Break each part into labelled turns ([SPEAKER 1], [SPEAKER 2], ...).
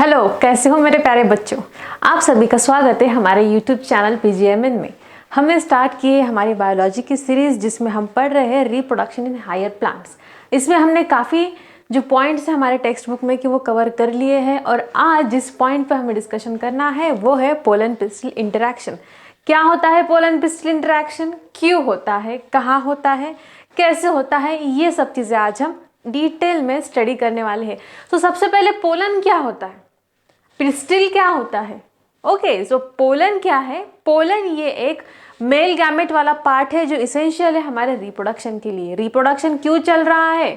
[SPEAKER 1] Hello, कैसे हो मेरे प्यारे बच्चों। आप सभी का स्वागत है हमारे यूट्यूब चैनल PGMN में। हमने स्टार्ट की है हमारी बायोलॉजी की सीरीज जिसमें हम पढ़ रहे हैं रिप्रोडक्शन इन हायर प्लांट्स। इसमें हमने काफ़ी जो पॉइंट्स हैं हमारे टेक्स्ट बुक में कि वो कवर कर लिए हैं और आज जिस पॉइंट पर हमें डिस्कशन करना है वो है पोलन पिस्टल इंटरैक्शन। क्या होता है पोलन पिस्टल इंटरैक्शन, क्यों होता है, कहाँ होता है, कैसे होता है, ये सब चीज़ें आज हम डिटेल में स्टडी करने वाले हैं। तो सबसे पहले पोलन क्या होता है, पिस्टिल क्या होता है। ओके, सो पोलन क्या है। पोलन ये एक मेल गैमेट वाला पार्ट है जो इसेंशियल है हमारे रिप्रोडक्शन के लिए। रिप्रोडक्शन क्यों चल रहा है,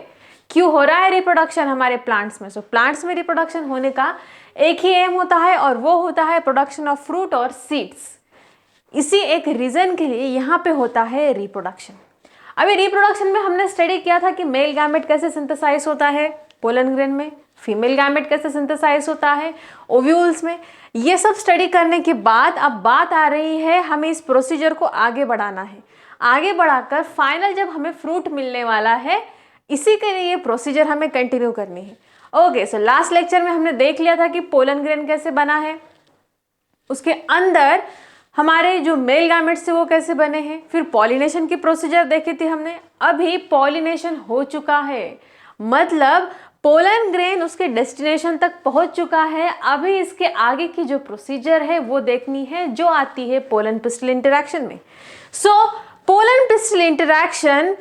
[SPEAKER 1] क्यों हो रहा है रिप्रोडक्शन हमारे प्लांट्स में। सो प्लांट्स में रिप्रोडक्शन होने का एक ही एम होता है और वो होता है प्रोडक्शन ऑफ फ्रूट और सीड्स। इसी एक रीजन के लिए यहाँ पे होता है रिप्रोडक्शन। अभी रिप्रोडक्शन में हमने स्टडी किया था कि मेल गैमेट कैसे सिंथेसाइज होता है पोलन ग्रेन में, फीमेल गैमेट कैसे सिंथेसाइज होता है ओव्यूल्स में। ये सब स्टडी करने के बाद अब बात आ रही है हमें इस प्रोसीजर को आगे बढ़ाना है। आगे बढ़ाकर फाइनल जब हमें फ्रूट मिलने वाला है, इसी के लिए ये प्रोसीजर हमें कंटिन्यू करनी है। ओके, सो लास्ट लेक्चर में हमने देख लिया था कि पोलन ग्रेन कैसे बना है, उसके अंदर हमारे जो मेल गैमेट्स थे वो कैसे बने हैं, फिर पॉलिनेशन की प्रोसीजर देखी थी हमने। अभी पॉलिनेशन हो चुका है, मतलब पोलन ग्रेन उसके डेस्टिनेशन तक पहुंच चुका है। अभी इसके आगे की जो प्रोसीजर है वो देखनी है जो आती है पोलन पिस्टल इंटरैक्शन में। सो पोलन पिस्टल इंटरैक्शन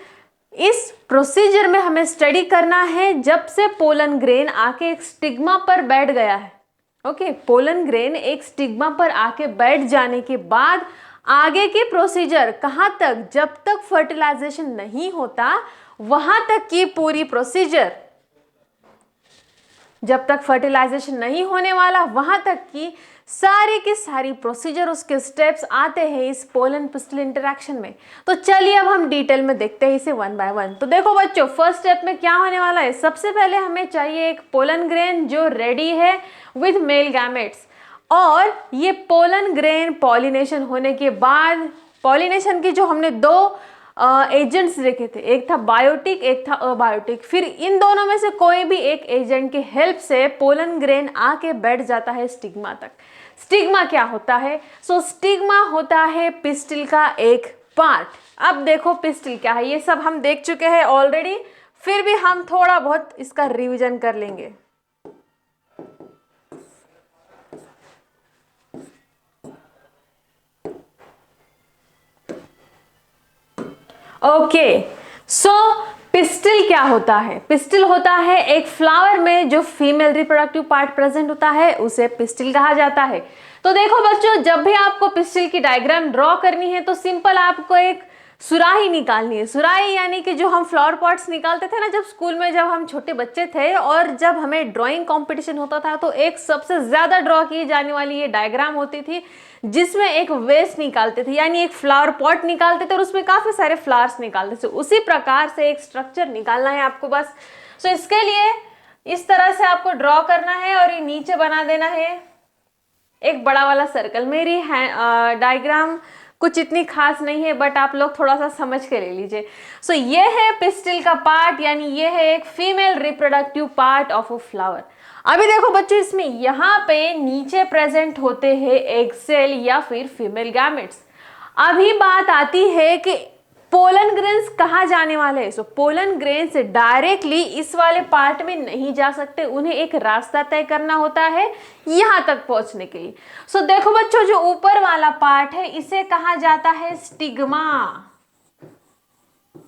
[SPEAKER 1] इस प्रोसीजर में हमें स्टडी करना है जब से पोलन ग्रेन आके एक स्टिग्मा पर बैठ गया है। ओके, पोलन ग्रेन एक स्टिग्मा पर आके बैठ जाने के बाद आगे के प्रोसीजर कहाँ तक, जब तक फर्टिलाइजेशन नहीं होता वहां तक की पूरी प्रोसीजर, जब तक फर्टिलाइजेशन नहीं होने वाला वहां तक की सारी प्रोसीजर, उसके स्टेप्स आते हैं इस पोलन पिस्टल इंटरैक्शन में। तो चलिए अब हम डिटेल में देखते हैं इसे वन बाय वन। तो देखो बच्चों, फर्स्ट स्टेप में क्या होने वाला है, सबसे पहले हमें चाहिए एक पोलन ग्रेन जो रेडी है विद मेल गैमेट्स। और ये पोलन ग्रेन पॉलिनेशन होने के बाद, पॉलिनेशन की जो हमने दो एजेंट्स देखे थे, एक था बायोटिक एक था अबायोटिक, फिर इन दोनों में से कोई भी एक एजेंट की हेल्प से पोलन ग्रेन आके बैठ जाता है स्टिग्मा तक। स्टिग्मा क्या होता है, सो स्टिग्मा होता है पिस्टिल का एक पार्ट। अब देखो पिस्टिल क्या है, ये सब हम देख चुके हैं ऑलरेडी, फिर भी हम थोड़ा बहुत इसका रिवीजन कर लेंगे। ओके, सो पिस्टिल क्या होता है। पिस्टिल होता है एक फ्लावर में जो फीमेल रिप्रोडक्टिव पार्ट प्रेजेंट होता है, उसे पिस्टिल कहा जाता है। तो देखो बच्चों, जब भी आपको पिस्टिल की डायग्राम ड्रॉ करनी है तो सिंपल आपको एक सुराही निकालनी है। सुराही यानी कि जो हम फ्लावर पॉट्स निकालते थे ना जब स्कूल में, जब हम छोटे बच्चे थे और जब हमें ड्राइंग कंपटीशन होता था तो एक सबसे ज्यादा ड्रॉ की जाने वाली ये डायग्राम होती थी जिसमें एक वेस्ट निकालते थे, यानी एक फ्लावर पॉट निकालते थे और उसमें काफी सारे फ्लावर्स निकालते थे। उसी प्रकार से एक स्ट्रक्चर निकालना है आपको बस। सो इसके लिए इस तरह से आपको ड्रॉ करना है और ये नीचे बना देना है एक बड़ा वाला सर्कल। मेरी डायग्राम कुछ इतनी खास नहीं है बट आप लोग थोड़ा सा समझ के ले लीजिए। सो ये है पिस्टिल का पार्ट, यानी ये है एक female reproductive part of a flower. अभी देखो बच्चों, इसमें यहाँ पे नीचे प्रेजेंट होते हैं एग सेल या फिर फीमेल गैमेट्स। अभी बात आती है कि पोलन ग्रेन्स कहाँ जाने वाले हैं। सो पोलन ग्रेन्स डायरेक्टली इस वाले पार्ट में नहीं जा सकते, उन्हें एक रास्ता तय करना होता है यहाँ तक पहुंचने के लिए। सो देखो बच्चों, जो ऊपर वाला पार्ट है इसे कहा जाता है स्टिग्मा।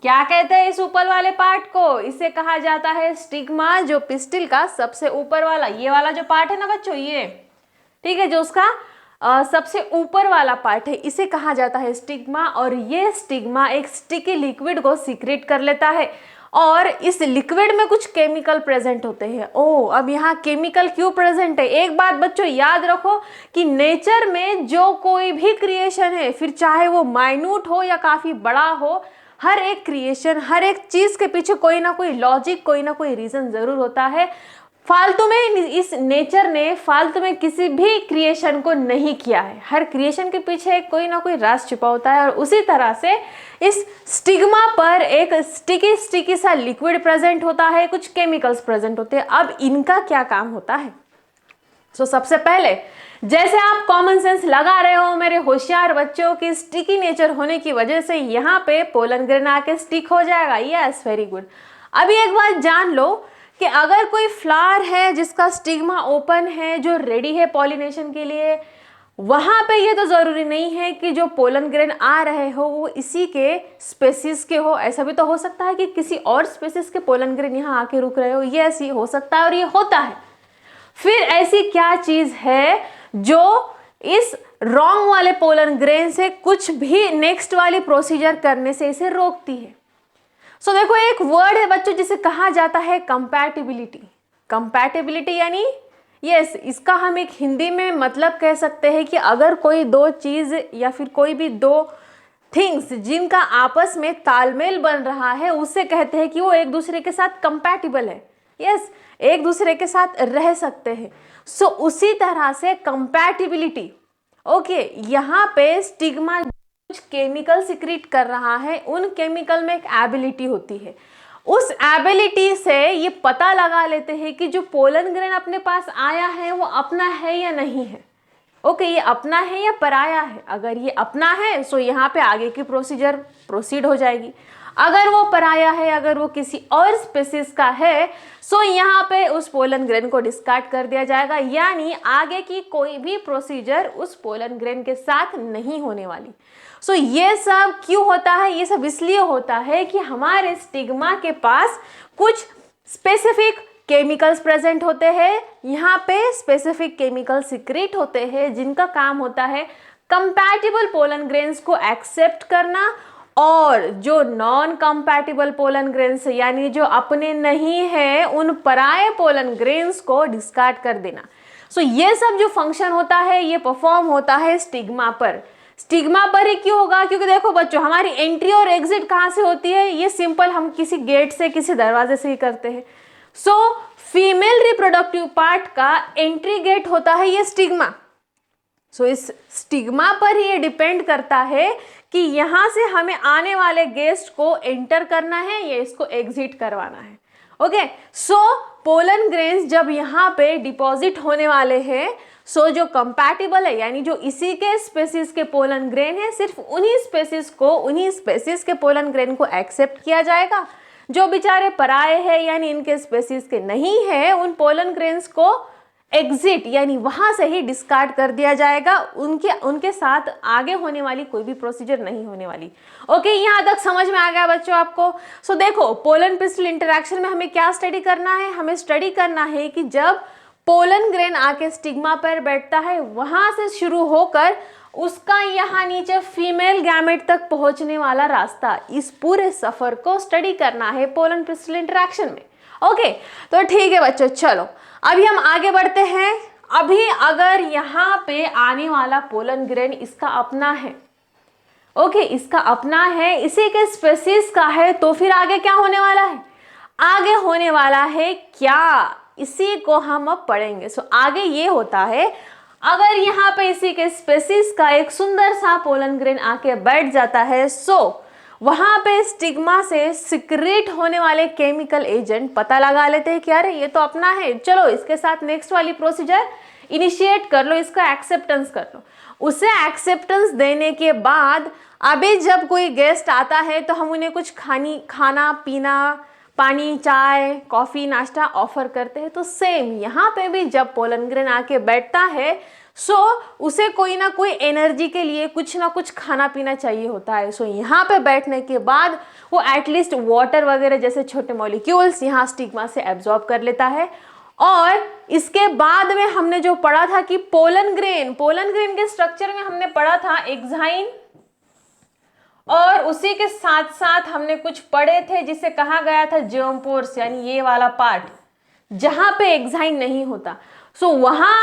[SPEAKER 1] क्या कहते हैं इस ऊपर वाले पार्ट को, इसे कहा जाता है स्टिग्मा। जो पिस्टिल का सबसे ऊपर वाला ये वाला जो पार्ट है ना बच्चों, ये ठीक है, जो उसका सबसे ऊपर वाला पार्ट है, इसे कहा जाता है स्टिग्मा। और ये स्टिग्मा एक स्टिकी लिक्विड को सीक्रेट कर लेता है और इस लिक्विड में कुछ केमिकल प्रेजेंट होते हैं। अब यहाँ केमिकल क्यों प्रेजेंट है, एक बात बच्चों याद रखो कि नेचर में जो कोई भी क्रिएशन है, फिर चाहे वो माइन्यूट हो या काफी बड़ा हो, हर एक क्रिएशन, हर एक चीज के पीछे कोई ना कोई लॉजिक, कोई ना कोई रीजन जरूर होता है। फालतू में इस नेचर ने फालतू में किसी भी क्रिएशन को नहीं किया है, हर क्रिएशन के पीछे कोई ना कोई राज छुपा होता है। और उसी तरह से इस स्टिग्मा पर एक स्टिकी सा लिक्विड प्रेजेंट होता है, कुछ केमिकल्स प्रेजेंट होते हैं। अब इनका क्या काम होता है, सबसे पहले जैसे आप कॉमन सेंस लगा रहे हो मेरे होशियार बच्चों की, स्टिकी नेचर होने की वजह से यहाँ पे पोलन ग्रेन आके स्टिक हो जाएगा। Yes, very good. अभी एक बात जान लो कि अगर कोई फ्लावर है जिसका स्टिग्मा ओपन है, जो रेडी है पॉलिनेशन के लिए, वहां पे ये तो जरूरी नहीं है कि जो पोलन ग्रेन आ रहे हो वो इसी के स्पेसीज के हो। ऐसा भी तो हो सकता है कि किसी और स्पेसीज के पोलन ग्रेन यहाँ आके रुक रहे हो। ये ऐसी हो सकता है और ये होता है। फिर ऐसी क्या चीज है जो इस रॉन्ग वाले पोलन ग्रेन से कुछ भी नेक्स्ट वाली प्रोसीजर करने से इसे रोकती है? सो देखो, एक वर्ड है बच्चों जिसे कहा जाता है कंपैटिबिलिटी। कंपैटिबिलिटी यानी यस, इसका हम एक हिंदी में मतलब कह सकते हैं कि अगर कोई दो चीज या फिर कोई भी दो थिंग्स जिनका आपस में तालमेल बन रहा है, उससे कहते हैं कि वो एक दूसरे के साथ कंपैटिबल है। यस, एक दूसरे के साथ रह सकते हैं। सो उसी तरह से कंपैटिबिलिटी। ओके, यहाँ पे स्टिग्मा कुछ केमिकल सिक्रीट कर रहा है, उन केमिकल में एक एबिलिटी होती है। उस एबिलिटी से ये पता लगा लेते हैं कि जो पोलन ग्रेन अपने पास आया है वो अपना है या नहीं है। ओके, ये अपना है या पराया है। अगर ये अपना है सो यहाँ पे आगे की प्रोसीजर प्रोसीड हो जाएगी। अगर वो पराया है, अगर वो किसी और स्पेसीज का है, सो यहाँ पे उस पोलन ग्रेन को डिस्कार्ड कर दिया जाएगा, यानी आगे की कोई भी प्रोसीजर उस पोलन ग्रेन के साथ नहीं होने वाली। सो ये सब क्यों होता है? ये सब इसलिए होता है कि हमारे स्टिग्मा के पास कुछ स्पेसिफिक केमिकल्स प्रेजेंट होते हैं। यहाँ पे स्पेसिफिक केमिकल सिक्रीट होते हैं जिनका काम होता है कंपैटिबल पोलन ग्रेन्स को एक्सेप्ट करना और जो नॉन कंपैटिबल पोलन ग्रेन्स यानी जो अपने नहीं है उन पराये पोलन ग्रेन्स को डिस्कार्ड कर देना। सो ये सब जो फंक्शन होता है ये परफॉर्म होता है स्टिग्मा पर। स्टिग्मा पर ही क्यों होगा? क्योंकि देखो बच्चों, हमारी एंट्री और एग्जिट कहाँ से होती है? ये सिंपल, हम किसी गेट से, किसी दरवाजे से ही करते हैं। सो फीमेल रिप्रोडक्टिव पार्ट का एंट्री गेट होता है ये स्टिग्मा। सो इस स्टिग्मा पर ही ये डिपेंड करता है कि यहाँ से हमें आने वाले गेस्ट को एंटर करना है या इसको एग्जिट करवाना है। ओके, सो पोलन ग्रेन्स जब यहाँ पे डिपॉजिट होने वाले हैं, सो जो कंपैटिबल है यानी जो इसी के स्पेसीज के पोलन ग्रेन है, सिर्फ उन्हीं स्पेसीज को, उन्हीं स्पेसीज के पोलन ग्रेन को एक्सेप्ट किया जाएगा। जो बेचारे पराये हैं यानी इनके स्पेसीज के नहीं है, उन पोलन ग्रेन्स को एग्जिट यानी वहां से ही डिस्कार्ड कर दिया जाएगा। उनके साथ आगे होने वाली कोई भी प्रोसीजर नहीं होने वाली। ओके, यहाँ तक समझ में आ गया बच्चों आपको? सो देखो, पोलन पिस्टल इंटरेक्शन में हमें क्या स्टडी करना है? हमें स्टडी करना है कि जब पोलन ग्रेन आके स्टिग्मा पर बैठता है, वहां से शुरू होकर उसका यहाँ नीचे फीमेल गैमेट तक पहुंचने वाला रास्ता, इस पूरे सफर को स्टडी करना है पोलन पिस्टल इंटरेक्शन में। ओके, तो ठीक है बच्चों, चलो अभी हम आगे बढ़ते हैं। अभी अगर यहाँ पे आने वाला पोलन ग्रेन इसका अपना है, ओके, इसका अपना है, इसी के स्पेसीज का है, तो फिर आगे क्या होने वाला है? आगे होने वाला है क्या? इसी को हम अब पढ़ेंगे। सो आगे ये होता है, अगर यहाँ पे इसी के स्पेसीज का एक सुंदर सा पोलन ग्रेन आके बैठ जाता है, सो वहां पे स्टिग्मा से सिक्रेट होने वाले केमिकल एजेंट पता लगा लेते हैं कि अरे ये तो अपना है, चलो इसके साथ नेक्स्ट वाली प्रोसीजर इनिशिएट कर लो, इसका एक्सेप्टेंस कर लो। उसे एक्सेप्टेंस देने के बाद अभी जब कोई गेस्ट आता है तो हम उन्हें कुछ खाना पीना, पानी, चाय, कॉफ़ी, नाश्ता ऑफर करते हैं। तो सेम यहाँ पे भी जब पोलन ग्रेन आके बैठता है, सो उसे कोई ना कोई एनर्जी के लिए कुछ ना कुछ खाना पीना चाहिए होता है। सो यहाँ पे बैठने के बाद वो एटलीस्ट वाटर वगैरह जैसे छोटे मॉलिक्यूल्स यहाँ स्टिग्मा से एब्जॉर्ब कर लेता है। और इसके बाद में हमने जो पढ़ा था कि पोलन ग्रेन के स्ट्रक्चर में हमने पढ़ा था एक्साइन, और उसी के साथ साथ हमने कुछ पढ़े थे जिसे कहा गया था जियोम्पोर्स, यानी ये वाला पार्ट जहां पे एक्साइन नहीं होता। सो वहां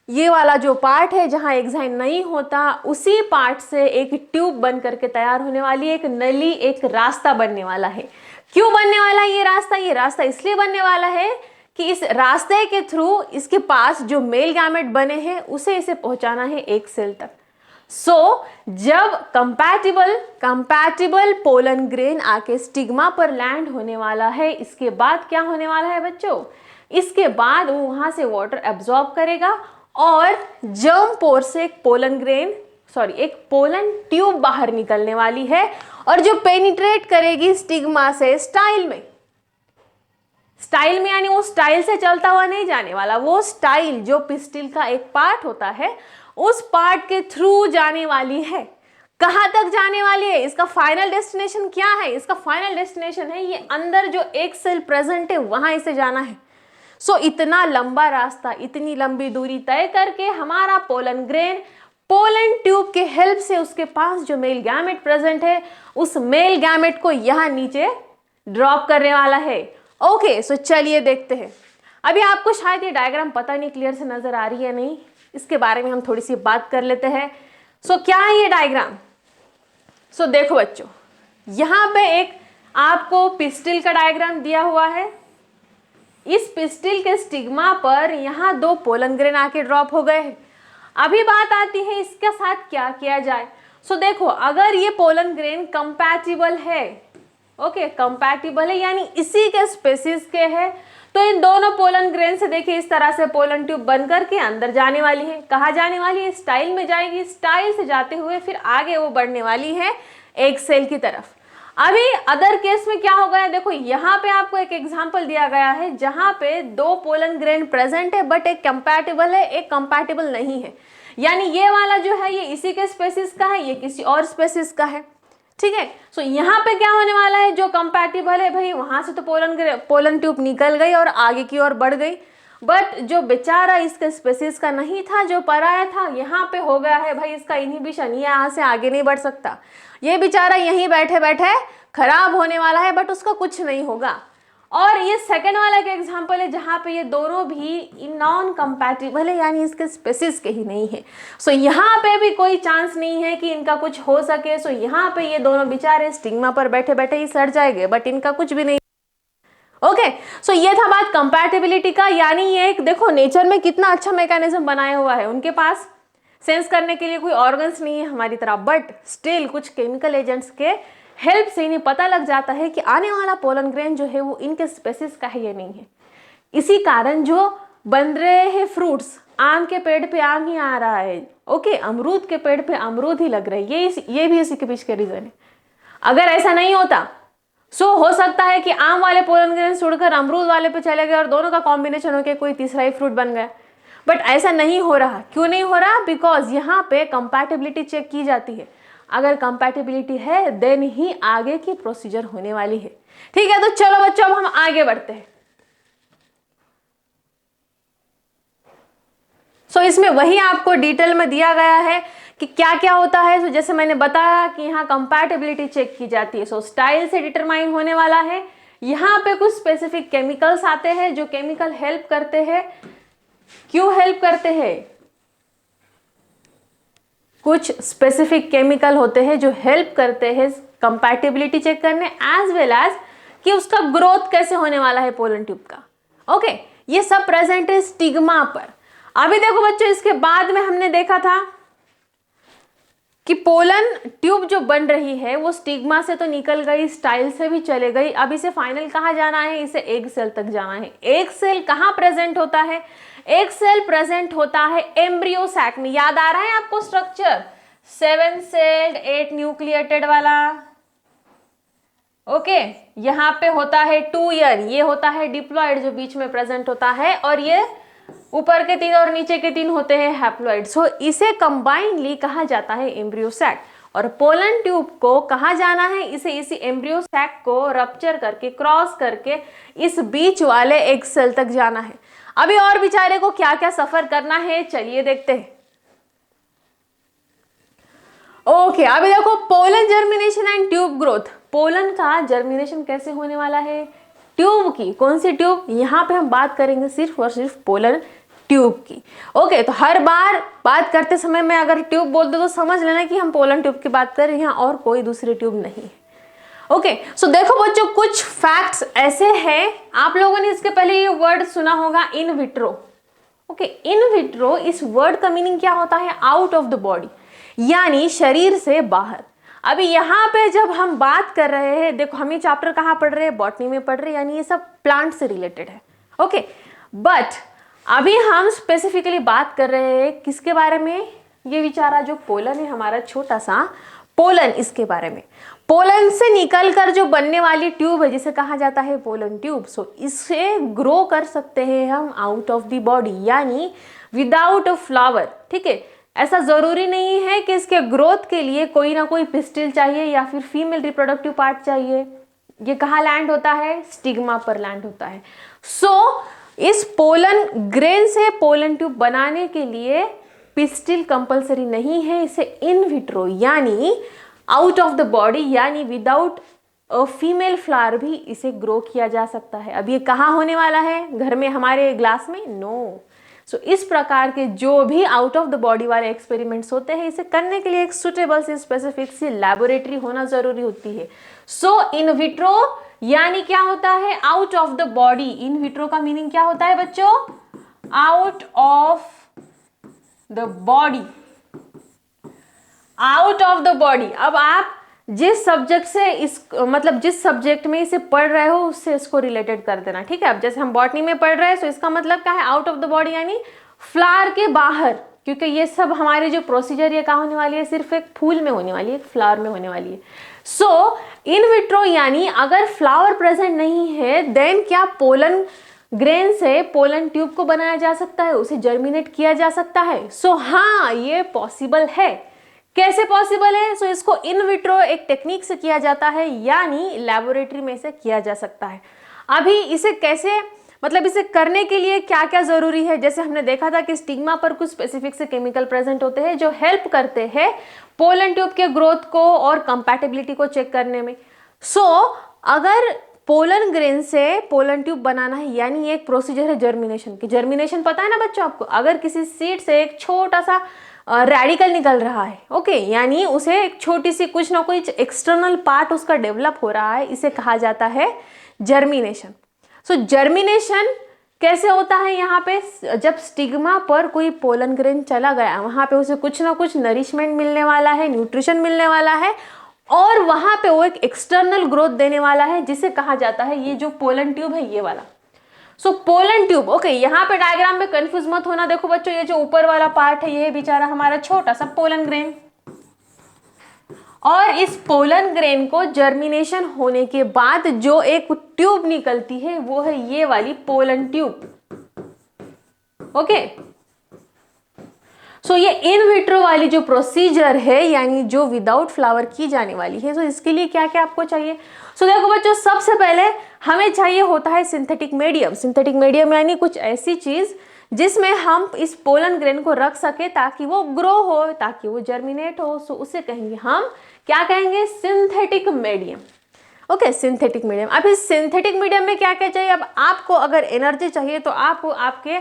[SPEAKER 1] ये वाला जो पार्ट है जहां एक्साइन नहीं होता, उसी पार्ट से एक ट्यूब बन करके तैयार होने वाली एक नली, एक रास्ता बनने वाला है। क्यों बनने वाला है ये रास्ता? ये रास्ता इसलिए बनने वाला है कि इस रास्ते के थ्रू इसके पास जो मेल गैमेट बने हैं उसे इसे पहुंचाना है एक सेल तक। सो जब कंपैटिबल पोलन ग्रेन आके स्टिग्मा पर लैंड होने वाला है, इसके बाद क्या होने वाला है बच्चों? इसके बाद वो वहां से वाटर एब्जॉर्ब करेगा और जर्म पोर से एक पोलन ट्यूब बाहर निकलने वाली है और जो पेनिट्रेट करेगी स्टिग्मा से स्टाइल में यानी वो स्टाइल से चलता हुआ नहीं जाने वाला, वो स्टाइल जो पिस्टिल का एक पार्ट होता है उस पार्ट के थ्रू जाने वाली है। कहां तक जाने वाली है? इसका फाइनल डेस्टिनेशन क्या है? इसका फाइनल डेस्टिनेशन है ये अंदर जो एक सेल प्रेजेंट है वहां इसे जाना है। सो इतना लंबा रास्ता, इतनी लंबी दूरी तय करके हमारा पोलन ग्रेन पोलन ट्यूब के हेल्प से उसके पास जो मेल गैमेट प्रेजेंट है उस मेल गैमेट को यहां नीचे ड्रॉप करने वाला है। ओके, सो चलिए देखते हैं। अभी आपको शायद ये डायग्राम पता नहीं क्लियर से नजर आ रही है नहीं, इसके बारे में हम थोड़ी सी बात कर लेते हैं। सो क्या है ये डायग्राम? सो देखो बच्चों, यहां पे एक आपको पिस्टिल का डायग्राम दिया हुआ है। इस पिस्टिल के स्टिग्मा पर यहां 2 पोलन ग्रेन आके ड्रॉप हो गए हैं। अभी बात आती है इसके साथ क्या किया जाए। सो देखो, अगर ये पोलन ग्रेन कंपैटिबल है, ओके कंपैटिबल है यानी इसी के स्पेसिस के है, तो इन दोनों पोलन ग्रेन से देखिए इस तरह से पोलन ट्यूब बन करके अंदर जाने वाली है। कहाँ जाने वाली है? स्टाइल में जाएगी। स्टाइल से जाते हुए फिर आगे वो बढ़ने वाली है एक सेल की तरफ। अभी अदर केस में क्या हो गया, देखो यहाँ पे आपको एक एग्जांपल दिया गया है जहां पे 2 पोलन ग्रेन प्रेजेंट है बट एक कंपैटिबल है, एक कंपैटिबल नहीं है। यानी ये वाला जो है ये इसी के स्पेसिस का है, ये किसी और स्पेसिस का है। ठीक है, सो यहाँ पे क्या होने वाला है, जो कंपैटिबल है भाई वहां से तो पोलन ट्यूब निकल गई और आगे की ओर बढ़ गई, बट जो बेचारा इसके स्पेसिस का नहीं था, जो पराया था, यहाँ पे हो गया है भाई इसका इनहिबिशन, ये यहाँ से आगे नहीं बढ़ सकता। ये बेचारा यहीं बैठे बैठे खराब होने वाला है बट उसका कुछ नहीं होगा। और ये सेकेंड वाला का एग्जाम्पल है जहाँ पे ये दोनों भी नॉन कंपैटिबल है यानी इसके स्पेसिस के ही नहीं है। सो यहाँ पे भी कोई चांस नहीं है कि इनका कुछ हो सके। सो यहाँ पे ये दोनों बेचारे स्टिग्मा पर बैठे बैठे ही सड़ जाएंगे बट इनका कुछ भी नहीं। ओके, सो ये था बात कंपैटिबिलिटी का। यानी ये एक देखो नेचर में कितना अच्छा मैकेनिज्म बनाया हुआ है, उनके पास सेंस करने के लिए कोई ऑर्गन्स नहीं है हमारी तरह, बट स्टिल कुछ केमिकल एजेंट्स के हेल्प से इन्हें पता लग जाता है कि आने वाला पोलन ग्रेन जो है वो इनके स्पेसिस का है या नहीं है। इसी कारण जो बन रहे हैं फ्रूट्स, आम के पेड़ पे आम ही आ रहा है, ओके अमरूद के पेड़ पे अमरूद ही लग रहे हैं, ये भी इसी के पीछे रीजन है। अगर ऐसा नहीं होता सो हो सकता है कि आम वाले पोलन ग्रेन उड़कर अमरूद वाले पे चले गए और दोनों का कॉम्बिनेशन होकर कोई तीसरा ही फ्रूट बन गया, बट ऐसा नहीं हो रहा। क्यों नहीं हो रहा? बिकॉज यहाँ पे कंपैटिबिलिटी चेक की जाती है। अगर कंपैटिबिलिटी है देन ही आगे की प्रोसीजर होने वाली है। ठीक है, तो चलो बच्चों अब हम आगे बढ़ते हैं। सो इसमें वही आपको डिटेल में दिया गया है कि क्या क्या होता है। सो जैसे मैंने बताया कि यहाँ कंपैटिबिलिटी चेक की जाती है। सो स्टाइल से डिटरमाइन होने वाला है। यहाँ पे कुछ स्पेसिफिक केमिकल्स आते हैं जो केमिकल हेल्प करते हैं। क्यों हेल्प करते हैं? कुछ स्पेसिफिक केमिकल होते हैं जो हेल्प करते हैं कंपैटिबिलिटी चेक करने एज वेल एज कि उसका ग्रोथ कैसे होने वाला है पोलन ट्यूब का। ओके, ये सब प्रेजेंट है स्टिग्मा पर। अभी देखो बच्चों, इसके बाद में हमने देखा था कि पोलन ट्यूब जो बन रही है वो स्टिग्मा से तो निकल गई, स्टाइल से भी चले गई। अब इसे फाइनल कहाँ जाना है? इसे एग सेल तक जाना है। एग सेल कहाँ प्रेजेंट होता है? एग सेल प्रेजेंट होता है एम्ब्रियो सैक में। याद आ रहा है आपको स्ट्रक्चर? 7 सेल्ड 8 न्यूक्लिएटेड वाला। ओके, यहाँ पे होता है 2 ईयर, ये होता है डिप्लॉइड जो बीच में प्रेजेंट होता है, और ये ऊपर के 3 और नीचे के 3 होते हैं हैप्लॉइड। सो इसे कंबाइनली कहा जाता है एम्ब्रियो सैक। और पोलन ट्यूब को कहाँ जाना है? इसे इसी एम्ब्रियो सैक को रप्चर करके क्रॉस करके इस बीच वाले एग सेल तक जाना है। अभी और बेचारे को क्या क्या सफर करना है चलिए देखते हैं। ओके, अभी देखो pollen germination and tube growth. Pollen का जर्मिनेशन कैसे होने वाला है? ट्यूब की। कौन सी ट्यूब? यहाँ पे हम बात करेंगे सिर्फ और सिर्फ पोलन ट्यूब की। ओके, तो हर बार बात करते समय में अगर ट्यूब बोल दो तो समझ लेना कि हम पोलन ट्यूब की बात कर रहे हैं, यहाँ और कोई दूसरी ट्यूब नहीं है। ओके, सो देखो बच्चों, कुछ फैक्ट्स ऐसे हैं, आप लोगों ने इसके पहले ये वर्ड सुना होगा in vitro. Okay, in vitro, इस वर्ड का मीनिंग क्या होता है? आउट ऑफ द बॉडी, यानी शरीर से बाहर। अभी यहाँ पे जब हम बात कर रहे हैं, देखो हम ये चैप्टर कहाँ पढ़ रहे हैं? बॉटनी में पढ़ रहे हैं, यानी ये सब प्लांट से रिलेटेड है। ओके, बट अभी हम स्पेसिफिकली बात कर रहे हैं किसके बारे में, ये बेचारा जो पोलन है हमारा छोटा सा पोलन, इसके बारे में। पोलन से निकलकर जो बनने वाली ट्यूब है जिसे कहा जाता है पोलन ट्यूब, सो इसे ग्रो कर सकते हैं हम आउट ऑफ द बॉडी, यानी विदाउट अ फ्लावर। ठीक है, ऐसा जरूरी नहीं है कि इसके ग्रोथ के लिए कोई ना कोई पिस्टिल चाहिए या फिर फीमेल रिप्रोडक्टिव पार्ट चाहिए। ये कहाँ लैंड होता है, स्टिग्मा पर लैंड होता है। सो इस पोलन ग्रेन से पोलन ट्यूब बनाने के लिए पिस्टिल कंपलसरी नहीं है, इसे इन विट्रो यानी आउट ऑफ द बॉडी यानी विदाउट अ फीमेल फ्लावर भी इसे ग्रो किया जा सकता है। अब ये कहाँ होने वाला है, घर में हमारे ग्लास में? नो। सो इस प्रकार के जो भी आउट ऑफ द बॉडी वाले एक्सपेरिमेंट्स होते हैं, इसे करने के लिए एक सुटेबल सी स्पेसिफिक सी लैबोरेटरी होना जरूरी होती है। सो इन विट्रो यानी क्या होता है, out of the body. In vitro का मीनिंग क्या होता है बच्चों, out of the body, out of the body. अब आप जिस सब्जेक्ट से इस मतलब जिस सब्जेक्ट में इसे पढ़ रहे हो उससे इसको रिलेटेड कर देना। ठीक है, अब जैसे हम बॉटनी में पढ़ रहे हैं तो इसका मतलब क्या है, आउट ऑफ द बॉडी यानी फ्लावर के बाहर, क्योंकि ये सब हमारे जो प्रोसीजर ये कहाँ होने वाली है, सिर्फ एक फूल में होने वाली है, एक फ्लावर में होने वाली है। सो इन विट्रो यानी अगर फ्लावर प्रेजेंट नहीं है देन क्या पोलन ग्रेन से पोलन ट्यूब को बनाया जा सकता है, उसे जर्मिनेट किया जा सकता है। सो हाँ, ये पॉसिबल है। कैसे पॉसिबल है? सो इसको इन विट्रो एक टेक्निक से किया जाता है, यानी लैबोरेटरी में से किया जा सकता है। अभी इसे कैसे, मतलब इसे करने के लिए क्या क्या जरूरी है, जैसे हमने देखा था कि स्टिग्मा पर कुछ स्पेसिफिक से केमिकल प्रेजेंट होते हैं जो हेल्प करते हैं पोलन ट्यूब के ग्रोथ को और कंपैटिबिलिटी को चेक करने में। सो अगर पोलन ग्रेन से पोलन ट्यूब बनाना है, यानी एक प्रोसीजर है जर्मिनेशन की। जर्मिनेशन पता है ना बच्चों आपको, अगर किसी सीड से एक छोटा सा रेडिकल निकल रहा है, ओके, यानी उसे एक छोटी सी कुछ ना कुछ एक्सटर्नल पार्ट उसका डेवलप हो रहा है, इसे कहा जाता है जर्मिनेशन। सो जर्मिनेशन कैसे होता है, यहाँ पे जब स्टिग्मा पर कोई पोलन ग्रेन चला गया, वहां पे उसे कुछ ना कुछ नरिशमेंट मिलने वाला है, न्यूट्रिशन मिलने वाला है, और वहां पे वो एक एक्सटर्नल ग्रोथ देने वाला है जिसे कहा जाता है, ये जो पोलन ट्यूब है ये वाला। सो पोलन ट्यूब, ओके, यहाँ पे डायग्राम में कंफ्यूज मत होना। देखो बच्चों, ये जो ऊपर वाला पार्ट है ये बेचारा हमारा छोटा सा पोलन ग्रेन, और इस पोलन ग्रेन को जर्मिनेशन होने के बाद जो एक ट्यूब निकलती है वो है ये वाली पोलन ट्यूब। ओके, सो ये इन विट्रो वाली जो प्रोसीजर है, यानी जो विदाउट फ्लावर की जाने वाली है, तो इसके लिए क्या क्या आपको चाहिए। सो देखो बच्चों, सबसे पहले हमें चाहिए होता है सिंथेटिक मीडियम। सिंथेटिक मीडियम यानी कुछ ऐसी चीज जिसमें हम इस पोलन ग्रेन को रख सके ताकि वो ग्रो हो, ताकि वो जर्मिनेट हो। सो उसे कहेंगे हम, क्या कहेंगे, synthetic medium. Okay, synthetic medium. अब इस सिंथेटिक मीडियम में क्या क्या चाहिए, अब आपको अगर एनर्जी चाहिए तो आपको आपके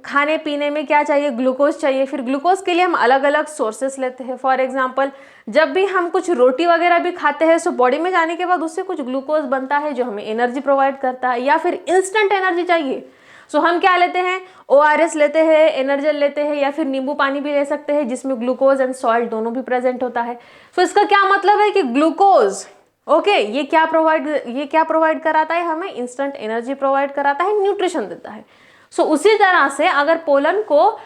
[SPEAKER 1] खाने पीने में क्या चाहिए, ग्लूकोज चाहिए। फिर ग्लूकोज के लिए हम अलग अलग सोर्सेस लेते हैं। फॉर एग्जांपल, जब भी हम कुछ रोटी वगैरह भी खाते हैं सो बॉडी में जाने के बाद उससे कुछ ग्लूकोज बनता है जो हमें एनर्जी प्रोवाइड करता है। या फिर इंस्टेंट एनर्जी चाहिए सो हम क्या लेते हैं, ORS लेते हैं, एनर्जल लेते हैं, या फिर नींबू पानी भी ले सकते हैं जिसमें ग्लूकोज एंड सॉल्ट दोनों भी प्रेजेंट होता है। सो इसका क्या मतलब है कि ग्लूकोज, ओके, ये क्या प्रोवाइड कराता है, हमें इंस्टेंट एनर्जी प्रोवाइड कराता है, न्यूट्रिशन देता है। सो उसी तरह से अगर पोलन को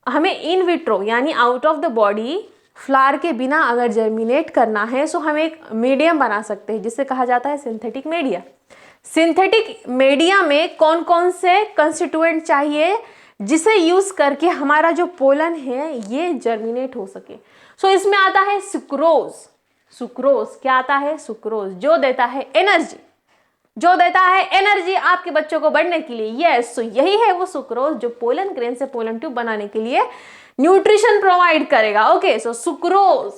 [SPEAKER 1] हमें इन विट्रो यानी out of the body flower के बिना अगर जर्मिनेट करना है, सो हम एक मीडियम बना सकते हैं जिसे कहा जाता है सिंथेटिक मीडिया। सिंथेटिक मीडिया में कौन कौन से कंस्टिट्यूएंट चाहिए जिसे यूज करके हमारा जो पोलन है ये जर्मिनेट हो सके। सो इसमें आता है सुक्रोज। सुक्रोज क्या आता है, सुक्रोज जो देता है एनर्जी, जो देता है एनर्जी आपके बच्चों को बढ़ने के लिए। यस, सो यही है वो सुक्रोज जो पोलन ग्रेन से पोलन ट्यूब बनाने के लिए न्यूट्रिशन प्रोवाइड करेगा। ओके, सो सुक्रोज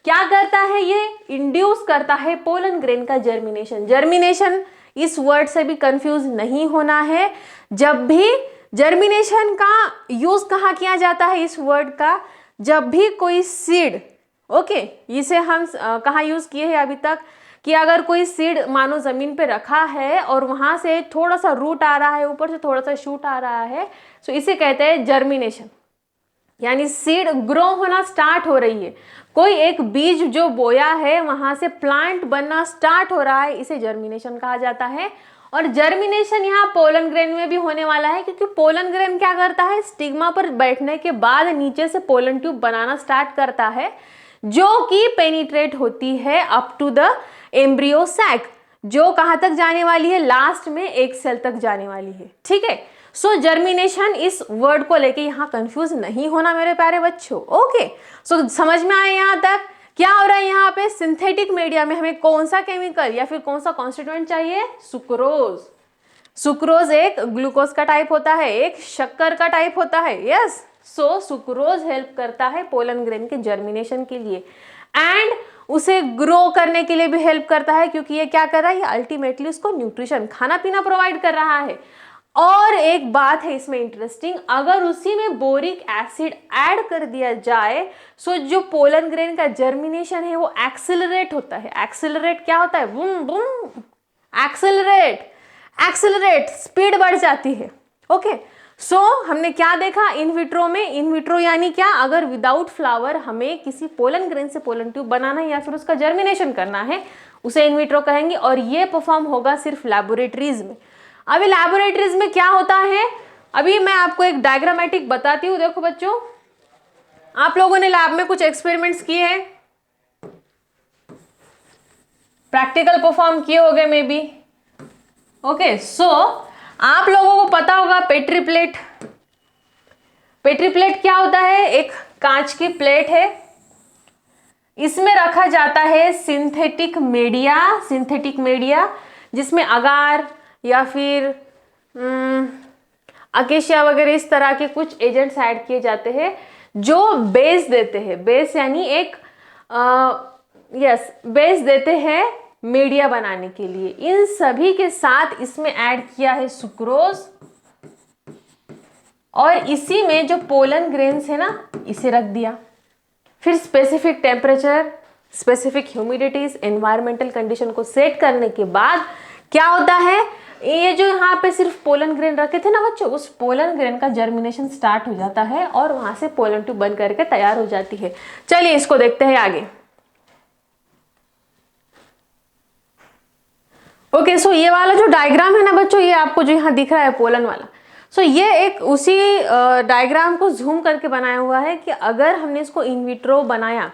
[SPEAKER 1] क्या करता है, ये इंड्यूस करता है पोलन ग्रेन का जर्मिनेशन। जर्मिनेशन इस वर्ड से भी कंफ्यूज नहीं होना है। जब भी जर्मिनेशन का यूज कहाँ किया जाता है इस वर्ड का, जब भी कोई सीड, ओके, इसे हम कहाँ यूज किए हैं अभी तक, कि अगर कोई सीड मानो जमीन पे रखा है और वहां से थोड़ा सा रूट आ रहा है, ऊपर से थोड़ा सा शूट आ रहा है, सो इसे कहते हैं जर्मिनेशन, यानी सीड ग्रो होना स्टार्ट हो रही है। कोई एक बीज जो बोया है वहां से प्लांट बनना स्टार्ट हो रहा है, इसे जर्मिनेशन कहा जाता है। और जर्मिनेशन यहाँ पोलन ग्रेन में भी होने वाला है, क्योंकि पोलन ग्रेन क्या करता है, स्टिग्मा पर बैठने के बाद नीचे से पोलन ट्यूब बनाना स्टार्ट करता है, जो कि पेनिट्रेट होती है up to the embryo sac, जो कहां तक जाने वाली है, लास्ट में एक सेल तक जाने वाली है। ठीक है, सो जर्मिनेशन इस वर्ड को लेके यहाँ कंफ्यूज नहीं होना मेरे प्यारे बच्चों। ओके, सो समझ में आए यहाँ तक क्या हो रहा है। यहाँ पे सिंथेटिक मीडिया में हमें कौन सा केमिकल या फिर कौन सा कॉन्स्टिट्यूएंट चाहिए, सुक्रोज। सुक्रोज एक ग्लूकोज का टाइप होता है, एक शक्कर का टाइप होता है। यस, सो सुक्रोज हेल्प करता है पोलन ग्रेन के जर्मिनेशन के लिए एंड उसे ग्रो करने के लिए भी हेल्प करता है, क्योंकि ये क्या कर रहा है, ये अल्टीमेटली उसको न्यूट्रिशन, खाना पीना प्रोवाइड कर रहा है। और एक बात है इसमें इंटरेस्टिंग, अगर उसी में बोरिक एसिड ऐड कर दिया जाए सो जो पोलन ग्रेन का जर्मिनेशन है वो एक्सेलरेट होता है। एक्सेलरेट क्या होता है, बूम बूम, एक्सेलरेट स्पीड बढ़ जाती है। ओके, सो हमने क्या देखा इन विट्रो में, इन विट्रो यानी क्या, अगर विदाउट फ्लावर हमें किसी पोलन ग्रेन से पोलन ट्यूब बनाना है या फिर उसका जर्मिनेशन करना है, उसे इन विट्रो कहेंगे। और ये परफॉर्म होगा सिर्फ लैबोरेटरीज में। अभी लैबोरेटरीज में क्या होता है, अभी मैं आपको एक डायग्रामेटिक बताती हूँ। देखो बच्चों, आप लोगों ने लैब में कुछ एक्सपेरिमेंट्स किए हैं, प्रैक्टिकल परफॉर्म किए होंगे मे बी। ओके, सो आप लोगों को पता होगा पेट्री प्लेट। पेट्री प्लेट क्या होता है, एक कांच की प्लेट है, इसमें रखा जाता है सिंथेटिक मीडिया जिसमें अगार या फिर अकेशिया वगैरह इस तरह के कुछ एजेंट्स ऐड किए जाते हैं जो बेस देते हैं, बेस यानी एक बेस देते हैं मीडिया बनाने के लिए। इन सभी के साथ इसमें ऐड किया है सुक्रोज, और इसी में जो पोलन ग्रेन्स है ना, इसे रख दिया। फिर specific temperature, specific humidities, environmental condition को सेट करने के बाद क्या होता है, ये जो यहाँ पे सिर्फ पोलन ग्रेन रखे थे ना बच्चों, उस पोलन ग्रेन का जर्मिनेशन स्टार्ट हो जाता है और वहां से पोलन ट्यूब बन करके तैयार हो जाती है। चलिए इसको देखते हैं आगे। ओके, सो ये वाला जो डायग्राम है ना बच्चों, ये आपको जो यहाँ दिख रहा है पोलन वाला, सो ये एक उसी डायग्राम को जूम करके बनाया हुआ है कि अगर हमने इसको इन विट्रो बनाया,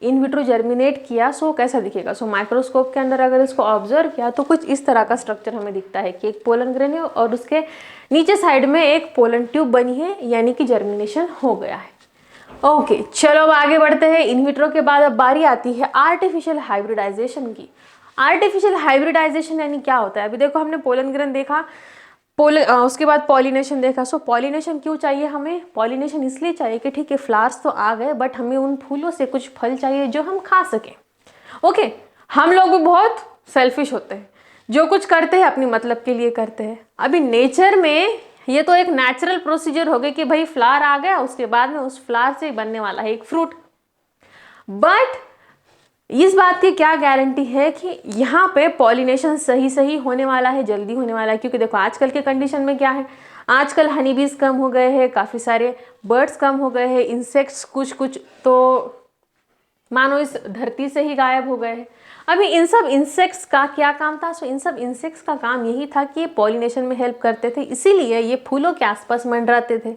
[SPEAKER 1] इन विट्रो जर्मिनेट किया, सो कैसा दिखेगा। सो माइक्रोस्कोप के अंदर अगर इसको ऑब्जर्व किया तो कुछ इस तरह का स्ट्रक्चर हमें दिखता है कि एक पोलन ग्रेन है और उसके नीचे साइड में एक पोलन ट्यूब बनी है, यानी कि जर्मिनेशन हो गया है। ओके, चलो अब आगे बढ़ते हैं। इन विट्रो के बाद अब बारी आती है आर्टिफिशियल हाइब्रिडाइजेशन की। आर्टिफिशियल हाइब्रिडाइजेशन यानी क्या होता है, अभी देखो हमने पोलन ग्रेन देखा, उसके बाद पॉलिनेशन देखा। सो पॉलिनेशन क्यों चाहिए हमें, पॉलिनेशन इसलिए चाहिए कि ठीक है फ्लावर्स तो आ गए, बट हमें उन फूलों से कुछ फल चाहिए जो हम खा सकें। ओके, हम लोग भी बहुत सेल्फिश होते हैं, जो कुछ करते हैं अपनी मतलब के लिए करते हैं। अभी नेचर में ये तो एक नेचुरल प्रोसीजर हो गया कि भाई फ्लावर आ गया, उसके बाद में उस फ्लावर से बनने वाला है एक फ्रूट, बट इस बात की क्या गारंटी है कि यहाँ पे पॉलिनेशन सही होने वाला है, जल्दी होने वाला है। क्योंकि देखो आजकल के कंडीशन में क्या है, आजकल हनी बीज कम हो गए हैं, काफ़ी सारे बर्ड्स कम हो गए हैं, इंसेक्ट्स कुछ तो मानो इस धरती से ही गायब हो गए हैं। अभी इन सब इंसेक्ट्स का क्या काम था, सो इन सब इंसेक्ट्स का काम यही था कि ये पॉलिनेशन में हेल्प करते थे, इसीलिए ये फूलों के आसपास मंडराते थे।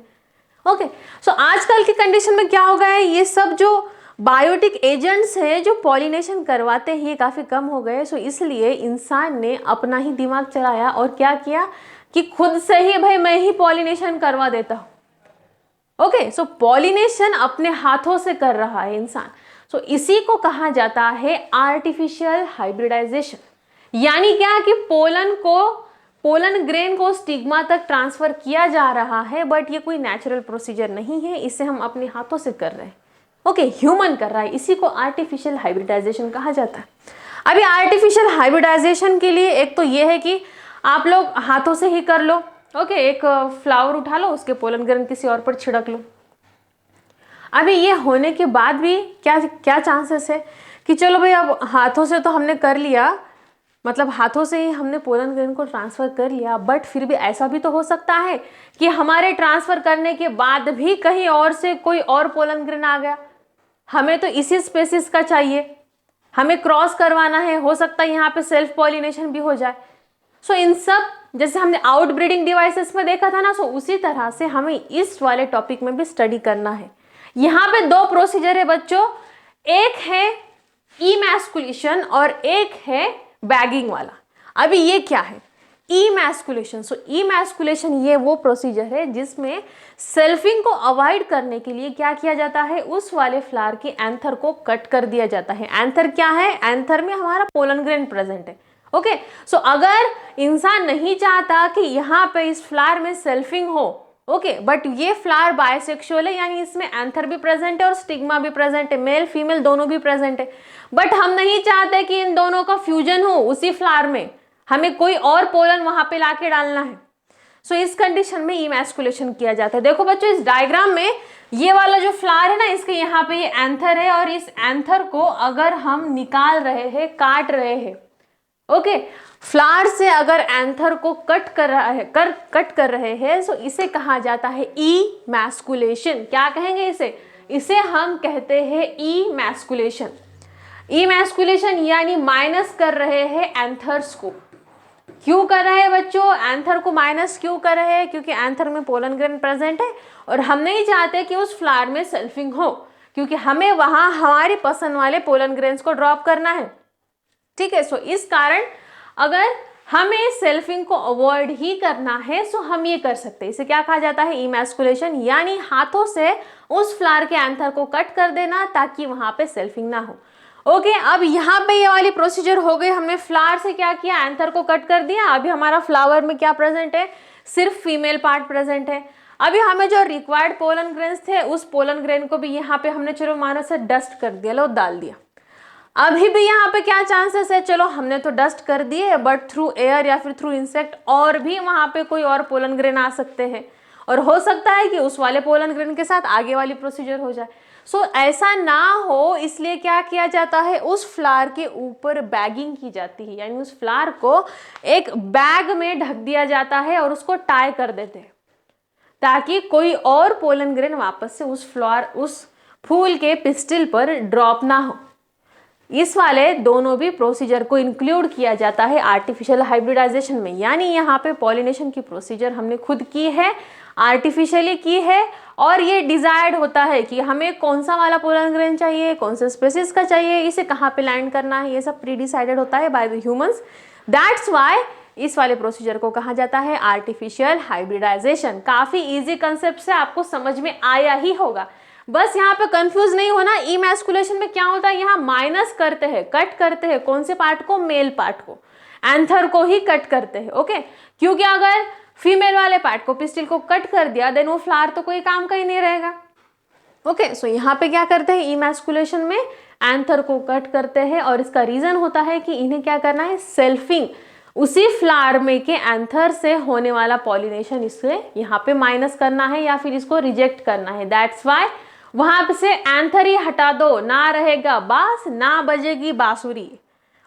[SPEAKER 1] ओके, सो आजकल की कंडीशन में क्या हो गया है, ये सब जो बायोटिक एजेंट्स हैं जो पॉलिनेशन करवाते हैं ये काफ़ी कम हो गए। सो इसलिए इंसान ने अपना ही दिमाग चलाया और क्या किया कि खुद से ही भाई मैं ही पॉलिनेशन करवा देता हूँ। ओके, सो पॉलिनेशन अपने हाथों से कर रहा है इंसान। सो इसी को कहा जाता है आर्टिफिशियल हाइब्रिडाइजेशन। यानी क्या कि पोलन ग्रेन को स्टिग्मा तक ट्रांसफर किया जा रहा है, बट ये कोई नेचुरल प्रोसीजर नहीं है, इसे हम अपने हाथों से कर रहे हैं। ओके, ह्यूमन कर रहा है, इसी को आर्टिफिशियल हाइब्रिडाइजेशन कहा जाता है। अभी आर्टिफिशियल हाइब्रिडाइजेशन के लिए एक तो ये है कि आप लोग हाथों से ही कर लो। ओके, एक फ्लावर उठा लो, उसके पोलन ग्रेन किसी और पर छिड़क लो। अभी ये होने के बाद भी क्या चांसेस है कि चलो भाई अब हाथों से तो हमने कर लिया, मतलब हाथों से ही हमने पोलन ग्रेन को ट्रांसफ़र कर लिया, बट फिर भी ऐसा भी तो हो सकता है कि हमारे ट्रांसफ़र करने के बाद भी कहीं और से कोई और पोलन ग्रेन आ गया, हमें तो इसी स्पेसिस का चाहिए, हमें क्रॉस करवाना है, हो सकता है यहाँ पे सेल्फ पॉलिनेशन भी हो जाए। सो इन सब जैसे हमने आउट ब्रीडिंग डिवाइसेस में देखा था ना, सो उसी तरह से हमें इस वाले टॉपिक में भी स्टडी करना है। यहाँ पे दो प्रोसीजर है बच्चों, एक है इमैस्कुलेशन और एक है बैगिंग वाला। अभी ये क्या है इमैस्कुलेशन? सो इमैस्कुलेशन ये वो प्रोसीजर है जिसमें सेल्फिंग को अवॉइड करने के लिए क्या किया जाता है, उस वाले फ्लावर के एंथर को कट कर दिया जाता है। एंथर क्या है? एंथर में हमारा पोलन ग्रेन प्रेजेंट है। ओके, सो अगर इंसान नहीं चाहता कि यहाँ पे इस फ्लावर में सेल्फिंग हो, ओके, बट ये फ्लावर बायसेक्सुअल है, यानी इसमें एंथर भी प्रेजेंट है और स्टिग्मा भी प्रेजेंट है, मेल फीमेल दोनों भी प्रेजेंट है, बट हम नहीं चाहते कि इन दोनों का फ्यूजन हो उसी फ्लावर में, हमें कोई और पोलन वहां पे लाके डालना है। सो इस कंडीशन में इमैस्कुलेशन किया जाता है। देखो बच्चों इस डायग्राम में ये वाला जो फ्लावर है ना, इसके यहाँ पे ये एंथर है और इस एंथर को अगर हम निकाल रहे हैं, काट रहे हैं, ओके, फ्लावर से अगर एंथर को कट कर रहे हैं, सो इसे कहा जाता है इमैस्कुलेशन। क्या कहेंगे इसे? इसे हम कहते हैं इमैस्कुलेशन। इमैस्कुलेशन यानी माइनस कर रहे हैं एंथर्स को। क्यों कर रहे हैं बच्चों? एंथर को माइनस क्यों कर रहे हैं? क्योंकि एंथर में पोलन ग्रेन प्रेजेंट है और हम नहीं चाहते कि उस फ्लावर में सेल्फिंग हो, क्योंकि हमें वहां हमारी पसंद वाले पोलन ग्रेन्स को ड्रॉप करना है। ठीक है, सो इस कारण अगर हमें सेल्फिंग को अवॉइड ही करना है सो हम ये कर सकते हैं। इसे क्या कहा जाता है? इमैस्कुलेशन, यानी हाथों से उस फ्लावर के एंथर को कट कर देना ताकि वहां पे सेल्फिंग ना हो। ओके, अब यहाँ पे ये वाली प्रोसीजर हो गई, हमने फ्लावर से क्या किया, एंथर को कट कर दिया। अभी हमारा फ्लावर में क्या प्रेजेंट है? सिर्फ फीमेल पार्ट प्रेजेंट है। अभी हमें जो रिक्वायर्ड पोलन ग्रेन्स थे उस पोलन ग्रेन को भी यहाँ पे हमने चलो मानो से डस्ट कर दिया, लो डाल दिया। अभी भी यहाँ पे क्या चांसेस है? चलो हमने तो डस्ट कर दिए, बट थ्रू एयर या फिर थ्रू इंसेक्ट और भी वहां पे कोई और पोलन ग्रेन आ सकते हैं और हो सकता है कि उस वाले पोलन ग्रेन के साथ आगे वाली प्रोसीजर हो जाए। सो ऐसा ना हो इसलिए क्या किया जाता है, उस फ्लावर के ऊपर बैगिंग की जाती है, यानी उस फ्लावर को एक बैग में ढक दिया जाता है और उसको टाई कर देते हैं ताकि कोई और पोलन ग्रेन वापस से उस फूल के पिस्टिल पर ड्रॉप ना हो। इस वाले दोनों भी प्रोसीजर को इंक्लूड किया जाता है आर्टिफिशियल हाइब्रिडाइजेशन में, यानी यहाँ पे पॉलिनेशन की प्रोसीजर हमने खुद की है, आर्टिफिशियली की है, और ये डिजायर्ड होता है कि हमें कौन सा वाला पोलन ग्रेन चाहिए, कौन से स्पेसिस का चाहिए, इसे कहाँ पे लैंड करना है, ये सब प्री डिसाइडेड होता है by the humans. That's why इस वाले प्रोसीजर को कहा जाता है आर्टिफिशियल हाइब्रिडाइजेशन। काफी इजी कंसेप्ट से आपको समझ में आया ही होगा, बस यहाँ पे कंफ्यूज नहीं होना। इमैस्कुलेशन में क्या होता है, यहाँ माइनस करते हैं, कट करते हैं, कौन से पार्ट को? मेल पार्ट को, एंथर को ही कट करते हैं। ओके, क्योंकि अगर फीमेल वाले पार्ट को, पिस्टिल को कट कर दिया, देन वो फ्लावर तो कोई काम का ही नहीं रहेगा। ओके, सो यहाँ पे क्या करते हैं, इमैस्कुलेशन में एंथर को कट करते हैं और इसका रीजन होता है कि इन्हें क्या करना है, सेल्फिंग, उसी फ्लावर में के एंथर से होने वाला पॉलिनेशन इससे यहाँ पे माइनस करना है या फिर इसको रिजेक्ट करना है। दैट्स वाई वहां से एंथर ही हटा दो, ना रहेगा बांस, ना बजेगी बांसुरी।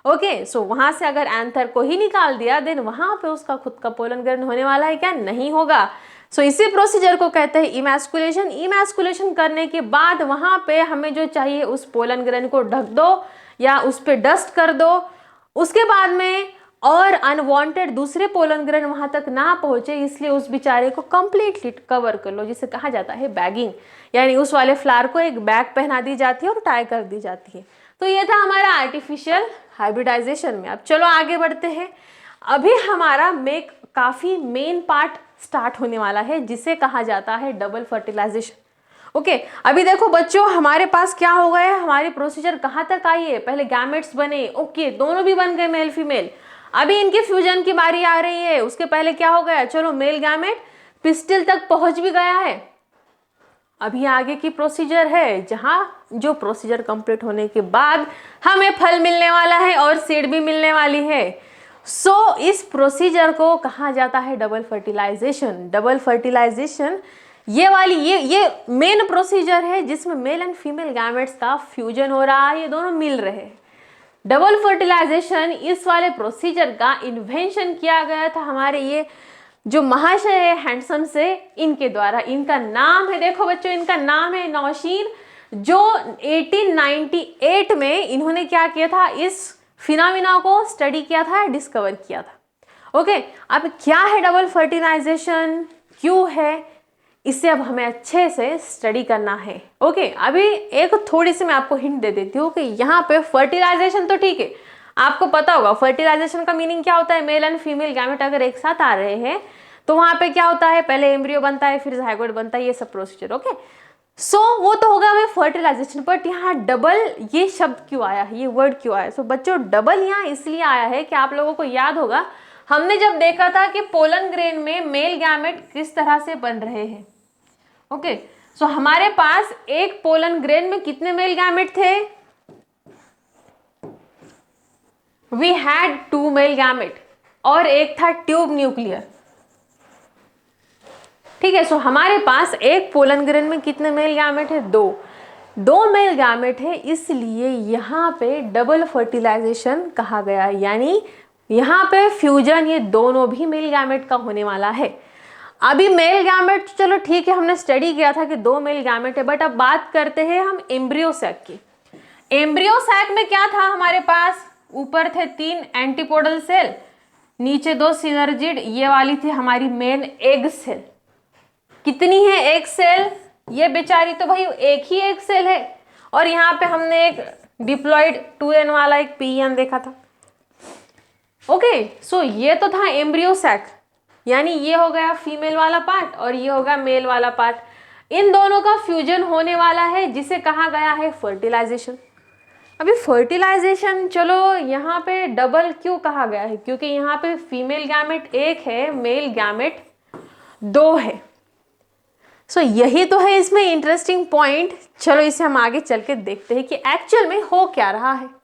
[SPEAKER 1] ओके, सो वहां से अगर एंथर को ही निकाल दिया, देन वहां पे उसका खुद का पोलन ग्रेन होने वाला है क्या? नहीं होगा। सो इसी प्रोसीजर को कहते हैं इमैस्कुलेशन। इमैस्कुलेशन करने के बाद वहां पे हमें जो चाहिए उस पोलन ग्रेन को ढक दो या उस पे डस्ट कर दो। उसके बाद में और अनवांटेड दूसरे पोलन ग्रेन वहां तक ना पहुंचे, इसलिए उस बेचारे को कंप्लीटली कवर कर लो, जिसे कहा जाता है बैगिंग, यानी उस वाले फ्लावर को एक बैग पहना दी जाती है और टाई कर दी जाती है। तो ये था हमारा आर्टिफिशियल हाइब्रिडाइजेशन में। अब चलो आगे बढ़ते हैं। अभी हमारा काफी मेन पार्ट स्टार्ट होने वाला है जिसे कहा जाता है डबल फर्टिलाइजेशन। ओके, अभी देखो बच्चों हमारे पास क्या हो गया है, हमारी प्रोसीजर कहाँ तक आई है, पहले गैमेट्स बने, ओके, दोनों भी बन गए मेल फीमेल। अभी इनके फ्यूजन की बारी आ रही है, उसके पहले क्या हो गया, चलो मेल गैमेट पिस्टिल तक पहुंच भी गया है। अभी आगे की प्रोसीजर है जहां जो प्रोसीजर कंप्लीट होने के बाद हमें फल मिलने वाला है और सीड भी मिलने वाली है। सो इस प्रोसीजर को कहा जाता है डबल फर्टिलाइजेशन। डबल फर्टिलाइजेशन ये मेन प्रोसीजर है जिसमें मेल एंड फीमेल गैमेट्स का फ्यूजन हो रहा है, ये दोनों मिल रहे हैं। डबल फर्टिलाइजेशन इस वाले प्रोसीजर का इन्वेंशन किया गया था हमारे ये जो महाशय है हैंडसम से, इनके द्वारा। इनका नाम है, देखो बच्चों, इनका नाम है नौशीन, जो 1898 में इन्होंने क्या किया था, इस फिनोमिना को स्टडी किया था, डिस्कवर किया था। ओके, अब क्या है डबल फर्टिलाइजेशन, क्यों है, इसे अब हमें अच्छे से स्टडी करना है। ओके, अभी एक थोड़ी सी मैं आपको हिंट दे देती हूँ कि यहाँ पे फर्टिलाइजेशन तो ठीक है, आपको पता होगा फर्टिलाइजेशन का मीनिंग क्या होता है, मेल एंड फीमेल गैमेट अगर एक साथ आ रहे हैं तो वहां पे क्या होता है, पहले एम्ब्रियो बनता है, फिर जायगोट बनता है, ये सब प्रोसीजर। ओके, सो वो तो होगा हमें फर्टिलाइजेशन, बट यहाँ डबल ये शब्द क्यों आया है, ये वर्ड क्यों आया है? सो बच्चों, डबल यहाँ इसलिए आया है कि आप लोगों को याद होगा हमने जब देखा था कि पोलन ग्रेन में मेल गैमेट किस तरह से बन रहे हैं। ओके, सो हमारे पास एक पोलन ग्रेन में कितने मेल गैमेट थे, वी हैड 2 मेल गैमेट और एक था ट्यूब न्यूक्लियर। ठीक है, सो हमारे पास एक पोलन ग्रेन में कितने मेल गैमेट है, 2 मेल गैमेट है, इसलिए यहाँ पे डबल फर्टिलाइजेशन कहा गया है, यानी यहाँ पे फ्यूजन ये दोनों भी मेल गैमेट का होने वाला है। अभी मेल गैमेट चलो ठीक है, हमने स्टडी किया था कि 2 मेल गैमेट है, बट अब बात करते हैं हम एम्ब्रियो सैक की। एम्ब्रियो सैक में क्या था हमारे पास, ऊपर थे 3 एंटीपोडल सेल, नीचे 2 सिनर्जिड, ये वाली थी हमारी मेन एग सेल। कितनी है एग सेल, ये बेचारी तो भाई एक ही एग सेल है, और यहाँ पे हमने एक डिप्लॉयड 2n वाला एक pn देखा था। ओके, सो ये तो था एम्ब्रियो सैक, यानी ये हो गया फीमेल वाला पार्ट और ये होगा मेल वाला पार्ट। इन दोनों का फ्यूजन होने वाला है जिसे कहा गया है फर्टिलाइजेशन। अभी फर्टिलाइजेशन चलो यहाँ पे डबल क्यों कहा गया है, क्योंकि यहाँ पे फीमेल गैमेट 1 है, मेल गैमेट 2 है। सो यही तो है इसमें इंटरेस्टिंग पॉइंट। चलो इसे हम आगे चल के देखते हैं कि एक्चुअल में हो क्या रहा है।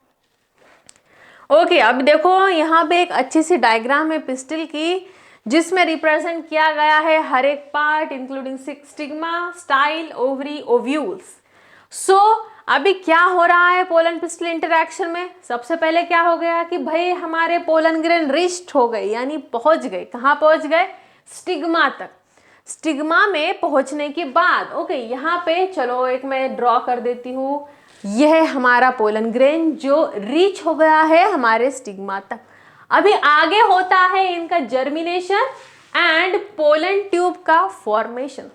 [SPEAKER 1] ओके, अब देखो यहाँ पे एक अच्छी सी डायग्राम है पिस्टल की, जिसमें रिप्रेजेंट किया गया है हर एक part including stigma, style, ovary, ovules. So अभी क्या हो रहा है पोलन पिस्टल इंटरेक्शन में, सबसे पहले क्या हो गया कि भाई हमारे पोलन ग्रेन रिच्ड हो गए, यानी पहुंच गए, कहाँ पहुंच गए, स्टिग्मा तक। स्टिग्मा में पहुंचने के बाद ओके, यहाँ पे चलो एक मैं ड्रॉ कर देती हूँ, यह है हमारा पोलन ग्रेन जो रीच हो गया है हमारे स्टिग्मा तक। अभी आगे होता है इनका जर्मिनेशन एंड पोलन ट्यूब का फॉर्मेशन।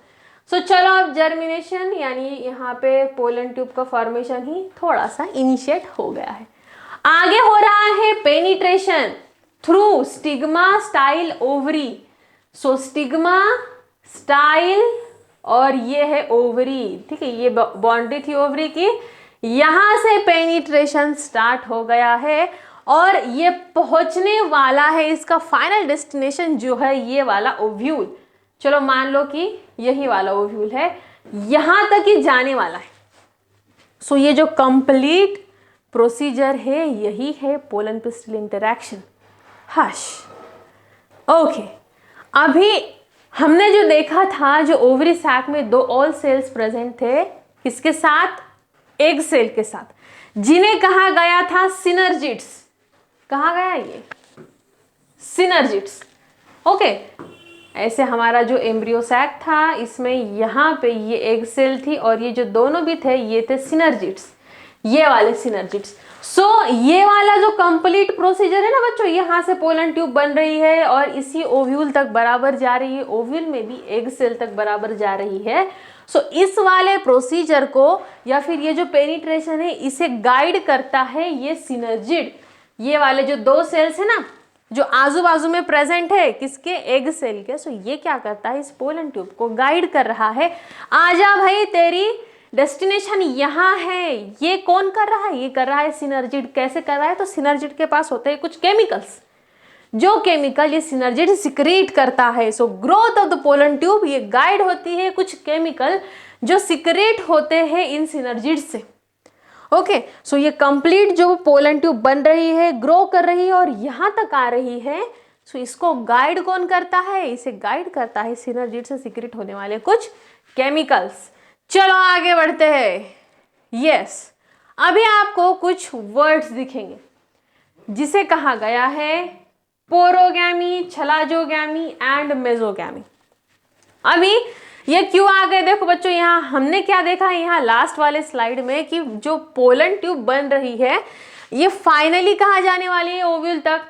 [SPEAKER 1] सो चलो अब जर्मिनेशन यानी यहाँ पे पोलन ट्यूब का फॉर्मेशन ही थोड़ा सा इनिशिएट हो गया है। आगे हो रहा है penetration through stigma, style, ovary. So stigma, style और ये है ओवरी। ठीक है, ये बाउंड्री थी ओवरी की, यहां से पेनिट्रेशन स्टार्ट हो गया है और ये पहुंचने वाला है, इसका फाइनल डेस्टिनेशन जो है ये वाला ओव्यूल। चलो मान लो कि यही वाला ओव्यूल है, यहां तक ही जाने वाला है। सो ये जो कंप्लीट प्रोसीजर है यही है pollen pistol interaction. Hush. Okay, अभी हमने जो देखा था, जो ओवरी सैक में 2 ऑल सेल्स प्रेजेंट थे, किसके साथ, एग सेल के साथ, जिन्हें कहा गया था सिनर्जिड्स। कहा गया ये सिनर्जिड्स। ओके, ऐसे हमारा जो एम्ब्रियो सैक था इसमें यहाँ पे ये एग सेल थी और ये जो दोनों भी थे ये थे सिनर्जिड्स, ये वाले सिनर्जिड्स। सो ये वाला जो कंप्लीट प्रोसीजर है ना बच्चों, यहाँ से पोलन ट्यूब बन रही है और इसी ओव्यूल तक बराबर जा रही है, ओव्यूल में भी एग सेल तक बराबर जा रही है। सो इस वाले प्रोसीजर को या फिर ये जो पेनिट्रेशन है इसे गाइड करता है ये सिनर्जिड। ये वाले जो 2 सेल्स है ना जो आजू बाजू में प्रेजेंट है, किसके, एग सेल के। सो ये क्या करता है, इस पोलन ट्यूब को गाइड कर रहा है, आजा भाई तेरी डेस्टिनेशन यहाँ है। ये कौन कर रहा है, ये कर रहा है सिनर्जिड। कैसे कर रहा है, तो सिनर्जिड के पास होते हैं कुछ केमिकल्स, जो केमिकल ये सिनर्जिड सिक्रीट करता है। So growth of the pollen tube ये गाइड होती है कुछ केमिकल जो सिक्रीट होते हैं इन सिनर्जिड से। ओके, सो ये कंप्लीट जो पोलन ट्यूब बन रही है, ग्रो कर रही है और यहाँ तक आ रही है। सो इसको गाइड कौन करता है, इसे गाइड करता है सिनर्जिड से सिक्रीट होने वाले कुछ केमिकल्स। चलो आगे बढ़ते हैं। यस, अभी आपको कुछ वर्ड्स दिखेंगे जिसे कहा गया है पोरोगैमी, छलाजोगैमी एंड मेजोगैमी। अभी ये क्यों आ गए, देखो बच्चों यहाँ हमने क्या देखा है, यहाँ लास्ट वाले स्लाइड में कि जो पोलन ट्यूब बन रही है ये फाइनली कहाँ जाने वाली है, ओव्यूल तक।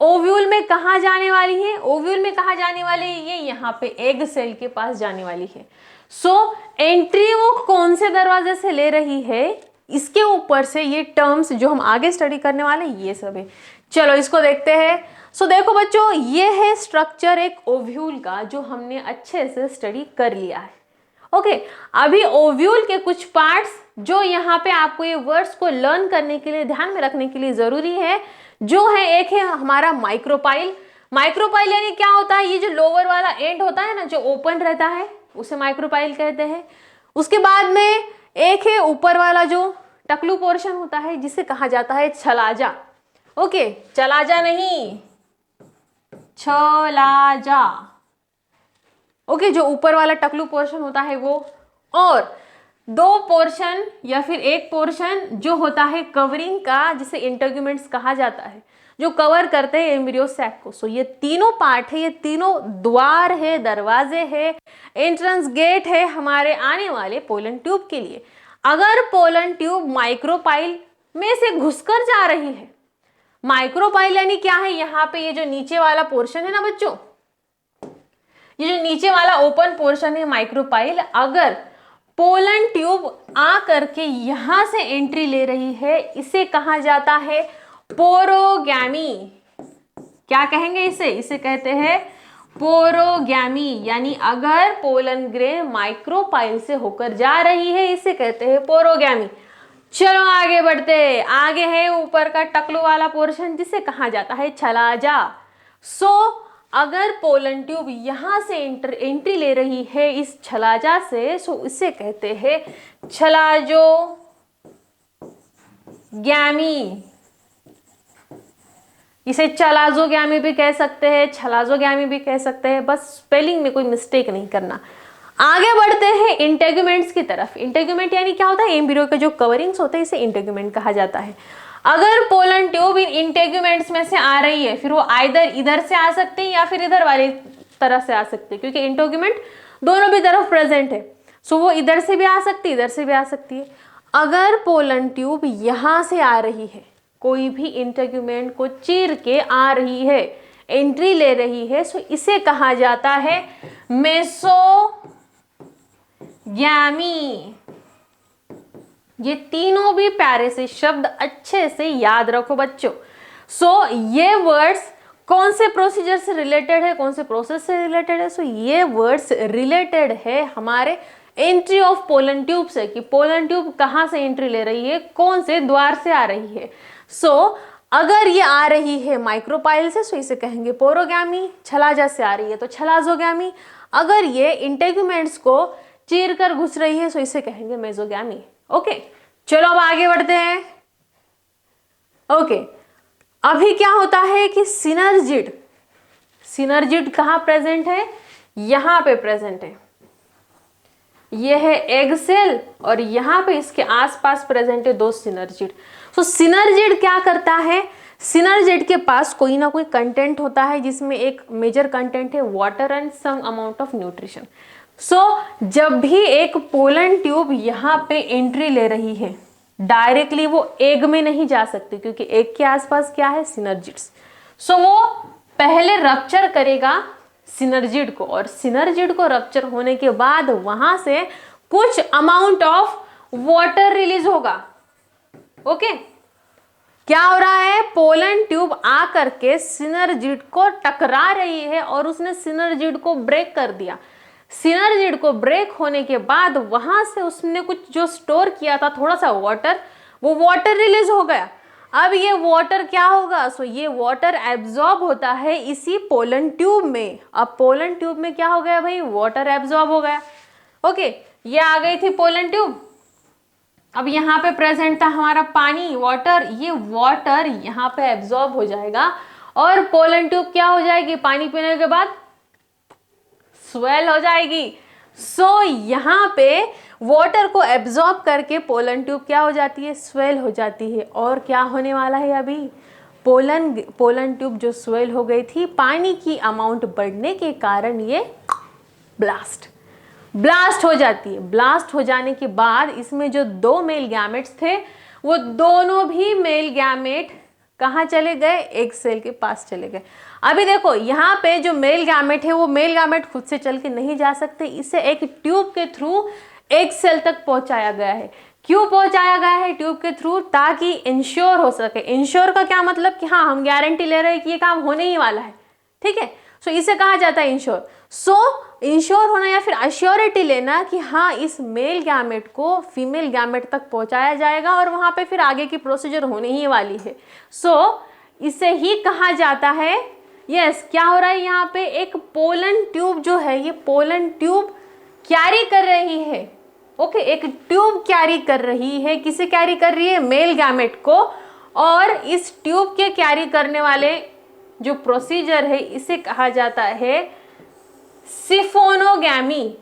[SPEAKER 1] ओव्यूल में कहाँ जाने वाली है? ओव्यूल में कहाँ जाने वाली है? ये यहाँ पे एग सेल के पास जाने वाली है। सो एंट्री वो कौन से दरवाजे से ले रही है, इसके ऊपर से ये टर्म्स जो हम आगे स्टडी करने वाले हैं ये सब है। चलो इसको देखते हैं। सो देखो बच्चों, ये है स्ट्रक्चर एक ओव्यूल का जो हमने अच्छे से स्टडी कर लिया है। ओके, अभी ओव्यूल के कुछ पार्ट्स जो यहाँ पे आपको ये वर्ड्स को लर्न करने के लिए, ध्यान में रखने के लिए जरूरी है, जो है एक है हमारा माइक्रोपाइल। माइक्रोपाइल यानी क्या होता है? ये जो लोअर वाला एंड होता है ना, जो ओपन रहता है, उसे माइक्रोपाइल कहते हैं। उसके बाद में एक है ऊपर वाला जो टकलू पोर्शन होता है, जिसे कहा जाता है छलाजा। ओके, चलाजा नहीं, छलाजा। ओके, जो ऊपर वाला टकलू पोर्शन होता है वो, और दो पोर्शन या फिर एक पोर्शन जो होता है कवरिंग का, जिसे इंटेगुमेंट्स कहा जाता है, जो कवर करते हैं एम्ब्रियो सैक को। सो ये तीनों पार्ट है, ये तीनों द्वार है, दरवाजे है, एंट्रेंस गेट है हमारे आने वाले पोलन ट्यूब के लिए। अगर पोलन ट्यूब माइक्रोपाइल में से घुसकर जा रही है, माइक्रोपाइल यानी क्या है? यहाँ पे ये जो नीचे वाला पोर्शन है ना बच्चों, ये जो नीचे वाला ओपन पोर्शन है माइक्रोपाइल, अगर पोलन ट्यूब आ करके यहां से एंट्री ले रही है, इसे कहा जाता है पोरोगैमी। क्या कहेंगे इसे? इसे कहते हैं पोरोगैमी। यानी अगर पोलन ग्रेन माइक्रोपाइल से होकर जा रही है, इसे कहते हैं पोरोगैमी। चलो आगे बढ़ते। आगे है ऊपर का टकलू वाला पोर्शन, जिसे कहा जाता है छलाजा। सो अगर पोलन ट्यूब यहां से एंट्री ले रही है इस छलाजा से, सो इसे कहते हैं छलाजो गैमी। इसे चलाजोगैमी भी कह सकते हैं, छलाजोगैमी भी कह सकते हैं, बस स्पेलिंग में कोई मिस्टेक नहीं करना। आगे बढ़ते हैं इंटेगुमेंट्स की तरफ। इंटेगुमेंट यानी क्या होता है? एम्ब्रियो के जो कवरिंग्स होते हैं, इसे इंटेगुमेंट कहा जाता है। अगर पोलन ट्यूब इन इंटेगुमेंट्स में से आ रही है, फिर वो आइदर इधर से आ सकती है या फिर इधर वाली तरह से आ सकती है, क्योंकि इंटेगुमेंट दोनों भी तरफ प्रेजेंट है। सो वो इधर से भी आ सकती है, इधर से भी आ सकती है। अगर पोलन ट्यूब यहां से आ रही है, कोई भी इंटेगुमेंट को चीर के आ रही है, एंट्री ले रही है, सो इसे कहा जाता है मेसोगैमी। ये तीनों भी प्यारे से शब्द अच्छे से याद रखो बच्चों। सो ये वर्ड्स कौन से प्रोसीजर से रिलेटेड है, कौन से प्रोसेस से रिलेटेड है? सो ये वर्ड्स रिलेटेड है हमारे एंट्री ऑफ पोलन ट्यूब से, कि पोलन ट्यूब कहाँ से एंट्री ले रही है, कौन से द्वार से आ रही है। सो अगर ये आ रही है माइक्रोपाइल से, सो इसे कहेंगे पोरोगैमी। छलाजा से आ रही है तो छलाजोगैमी। अगर ये इंटेगुमेंट्स को चीर कर घुस रही है, सो इसे कहेंगे मेसोगैमी। ओके, चलो अब आगे बढ़ते हैं। ओके, अभी क्या होता है कि सिनर्जिड, सिनर्जिड कहाँ प्रेजेंट है? यहां पे प्रेजेंट है। ये है एग सेल और यहां पे इसके आसपास प्रेजेंट है दो सिनर्जिड। सो सिनर्जिड क्या करता है? सिनर्जिड के पास कोई ना कोई कंटेंट होता है, जिसमें एक मेजर कंटेंट है water and some amount of nutrition. So जब भी एक पोलन ट्यूब यहाँ पे एंट्री ले रही है, डायरेक्टली वो एग में नहीं जा सकती, क्योंकि एग के आसपास क्या है? सिनर्जिड्स। सो वो पहले रप्चर करेगा सिनर्जिड को, और सिनर्जिड को रप्चर होने के बाद वहां से कुछ अमाउंट ऑफ वाटर रिलीज होगा। ओके, क्या हो रहा है? पोलन ट्यूब आ करके सिनर्जिड को टकरा रही है और उसने सिनर्जिड को ब्रेक कर दिया। सिनर्जिड को ब्रेक होने के बाद वहां से उसने कुछ जो स्टोर किया था थोड़ा सा वाटर, वो वाटर रिलीज हो गया। अब ये वाटर क्या होगा? सो ये वाटर एब्जॉर्ब होता है इसी पोलन ट्यूब में। अब पोलन ट्यूब में क्या हो गया भाई? वाटर एब्जॉर्ब हो गया। ओके, ये आ गई थी पोलन ट्यूब। अब यहाँ पे प्रेजेंट था हमारा पानी, वाटर। ये वाटर यहाँ पे एब्जॉर्ब हो जाएगा और पोलन ट्यूब क्या हो जाएगी? पानी पीने के बाद स्वेल हो जाएगी। सो यहाँ पे वाटर को एब्जॉर्ब करके पोलन ट्यूब क्या हो जाती है? स्वेल हो जाती है। और क्या होने वाला है अभी? पोलन ट्यूब जो स्वेल हो गई थी, पानी की अमाउंट बढ़ने के कारण ये ब्लास्ट हो जाती है। ब्लास्ट हो जाने के बाद इसमें जो दो मेल गैमेट्स थे, वो दोनों भी मेल गैमेट कहाँ चले गए, एग सेल के पास चले गए। अभी देखो यहाँ पे जो मेल गैमेट है वो मेल गैमेट खुद से चल के नहीं जा सकते, इसे एक ट्यूब के थ्रू एग सेल तक पहुंचाया गया है। क्यों पहुंचाया गया है ट्यूब के थ्रू? ताकि इंश्योर हो सके। इंश्योर का क्या मतलब कि हाँ हम गारंटी ले रहे हैं कि ये काम होने ही वाला है, ठीक है। सो इसे कहा जाता है इंश्योर। सो इंश्योर होना या फिर अश्योरिटी लेना कि हाँ इस मेल गैमेट को फीमेल गैमेट तक पहुंचाया जाएगा और वहां पे फिर आगे की प्रोसीजर होने ही वाली है। सो इसे ही कहा जाता है, यस क्या हो रहा है यहाँ पे, एक पोलन ट्यूब जो है, ये पोलन ट्यूब कैरी कर रही है, ओके एक ट्यूब कैरी कर रही है। किसे कैरी कर रही है? मेल गैमेट को। और इस ट्यूब के कैरी करने वाले जो प्रोसीजर है इसे कहा जाता है सिफोनोगैमी।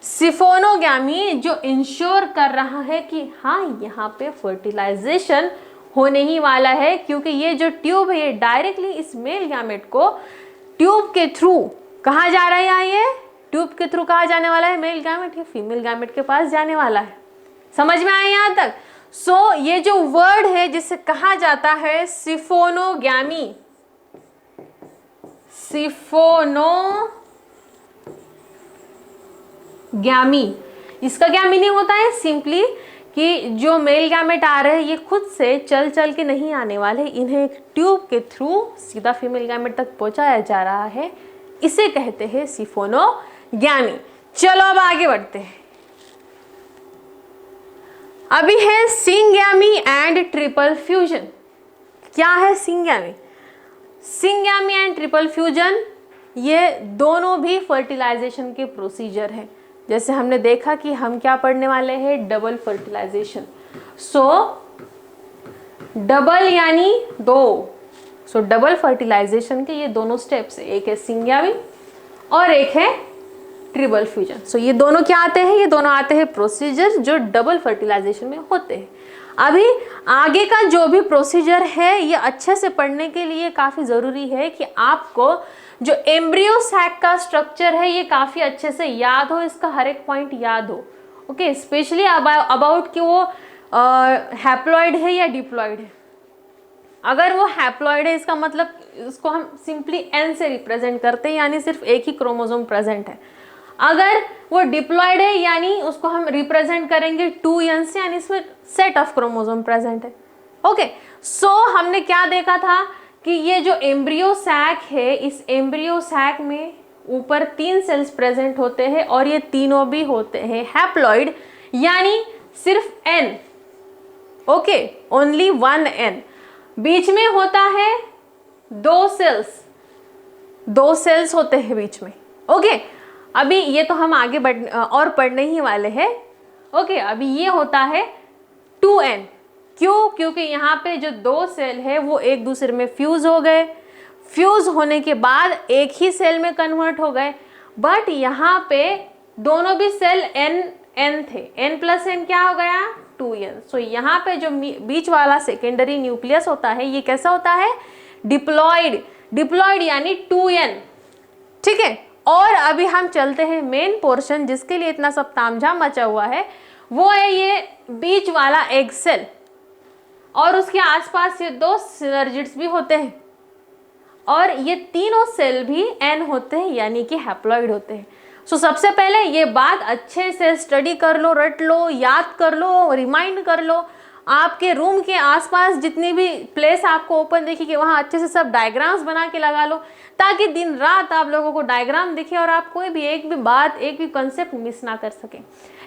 [SPEAKER 1] सिफोनोगैमी जो इंश्योर कर रहा है कि हाँ यहाँ पे फर्टिलाइजेशन होने ही वाला है, क्योंकि ये जो ट्यूब है ये डायरेक्टली इस मेल गैमेट को ट्यूब के थ्रू कहाँ जा रहा है, ये ट्यूब के थ्रू कहाँ जाने वाला है, मेल गैमेट या फीमेल गैमेट के पास जाने वाला है। समझ में आया यहाँ तक? सो ये जो वर्ड है जिसे कहा जाता है सिफोनोगैमी, सिफोनोगैमी, इसका क्या मीनिंग होता है? सिंपली कि जो मेल गैमेट आ रहे हैं ये खुद से चल चल के नहीं आने वाले, इन्हें एक ट्यूब के थ्रू सीधा फीमेल गैमेट तक पहुंचाया जा रहा है, इसे कहते हैं सिफोनोगैमी। चलो अब आगे बढ़ते हैं। अभी है सिंगैमी एंड ट्रिपल फ्यूजन। क्या है syngamy? Syngamy and triple fusion ये दोनों भी फर्टिलाइजेशन के प्रोसीजर है। जैसे हमने देखा कि हम क्या पढ़ने वाले हैं, डबल फर्टिलाइजेशन। सो डबल यानी दो, सो डबल फर्टिलाइजेशन के ये दोनों स्टेप्स है, एक है सिंगैमी और एक है ट्रिपल फ्यूजन। सो ये दोनों क्या आते हैं? ये दोनों आते हैं प्रोसीजर जो डबल फर्टिलाइजेशन में होते हैं। अभी आगे का जो भी प्रोसीजर है ये अच्छे से पढ़ने के लिए काफ़ी ज़रूरी है कि आपको जो एम्ब्रियो सैक का स्ट्रक्चर है ये काफ़ी अच्छे से याद हो, इसका हर एक पॉइंट याद हो, ओके। स्पेशली अबाउट कि वो हैप्लॉइड है या डिप्लॉइड है। अगर वो हैप्लॉइड है इसका मतलब इसको हम सिंपली एन से रिप्रेजेंट करते हैं, यानी सिर्फ एक ही क्रोमोसोम प्रेजेंट है। अगर वो डिप्लॉइड है यानी उसको हम रिप्रेजेंट करेंगे 2n से, यानी इसमें सेट ऑफ क्रोमोसोम प्रेजेंट है, ओके। सो हमने क्या देखा था कि ये जो एम्ब्रियो सैक है, इस एम्ब्रियो सैक में ऊपर 3 सेल्स प्रेजेंट होते हैं और ये तीनों भी होते हैं हैप्लॉइड, यानी सिर्फ n, ओके, ओनली 1n। बीच में होता है 2 सेल्स होते हैं बीच में, ओके। अभी ये तो हम आगे और पढ़ने ही वाले हैं, ओके। अभी ये होता है 2n। क्यों? क्योंकि यहाँ पे जो 2 सेल है वो एक दूसरे में फ्यूज हो गए, फ्यूज होने के बाद एक ही सेल में कन्वर्ट हो गए, बट यहाँ पे दोनों भी सेल n थे, n प्लस n क्या हो गया, 2n। सो यहाँ पे जो बीच वाला सेकेंडरी न्यूक्लियस होता है ये कैसा होता है, डिप्लॉइड यानी 2n, ठीक है। और अभी हम चलते हैं मेन पोर्शन जिसके लिए इतना सब तामझाम मचा हुआ है, वो है ये बीच वाला एग सेल और उसके आसपास ये 2 सिनर्जिड्स भी होते हैं और ये तीनों सेल भी n होते हैं यानी कि हैप्लॉइड होते हैं। सो सबसे पहले ये बात अच्छे से स्टडी कर लो, रट लो, याद कर लो, रिमाइंड कर लो। आपके रूम के आसपास जितनी भी प्लेस आपको ओपन देखी कि वहाँ अच्छे से सब डायग्राम्स बना के लगा लो, ताकि दिन रात आप लोगों को डायग्राम दिखे और आप कोई भी एक भी बात, एक भी कॉन्सेप्ट मिस ना कर सके,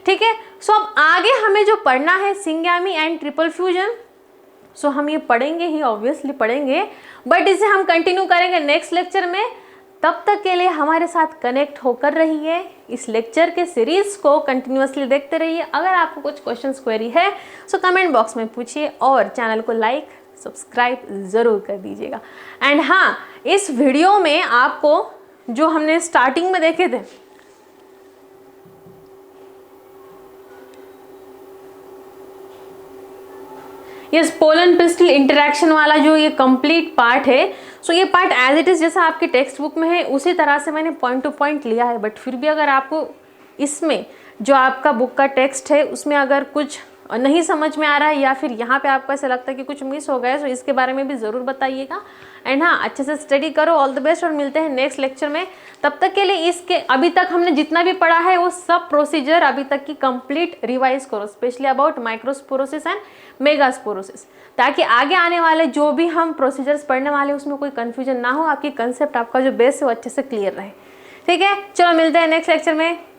[SPEAKER 1] ठीक है। सो अब आगे हमें जो पढ़ना है सिंगैमी एंड ट्रिपल फ्यूजन, सो हम ये पढ़ेंगे ही, ऑब्वियसली पढ़ेंगे, बट इसे हम कंटिन्यू करेंगे नेक्स्ट लेक्चर में। तब तक के लिए हमारे साथ कनेक्ट होकर रहिए, इस लेक्चर के सीरीज को कंटिन्यूअसली देखते रहिए। अगर आपको कुछ क्वेश्चंस क्वेरी है सो कमेंट बॉक्स में पूछिए और चैनल को लाइक सब्सक्राइब ज़रूर कर दीजिएगा। एंड हाँ, इस वीडियो में आपको जो हमने स्टार्टिंग में देखे थे, ये पोलन पिस्टल इंटरेक्शन वाला जो ये कंप्लीट पार्ट है, सो ये पार्ट एज इट इज़ जैसा आपकी टेक्स्ट बुक में है उसी तरह से मैंने पॉइंट टू पॉइंट लिया है। बट फिर भी अगर आपको इसमें जो आपका बुक का टेक्स्ट है उसमें अगर कुछ और नहीं समझ में आ रहा है या फिर यहाँ पे आपको ऐसा लगता है कि कुछ मिस हो गया है, तो इसके बारे में भी ज़रूर बताइएगा। एंड हाँ, अच्छे से स्टडी करो। ऑल द बेस्ट और मिलते हैं नेक्स्ट लेक्चर में। तब तक के लिए इसके अभी तक हमने जितना भी पढ़ा है वो सब प्रोसीजर अभी तक की कंप्लीट रिवाइज करो, स्पेशली अबाउट माइक्रोस्पोरोसिस एंड मेगास्पोरोसिस, ताकि आगे आने वाले जो भी हम प्रोसीजर्स पढ़ने वाले उसमें कोई कंफ्यूजन ना हो, आपकी कंसेप्ट आपका जो बेस है वो अच्छे से क्लियर रहे। ठीक है, चलो मिलते हैं नेक्स्ट लेक्चर में।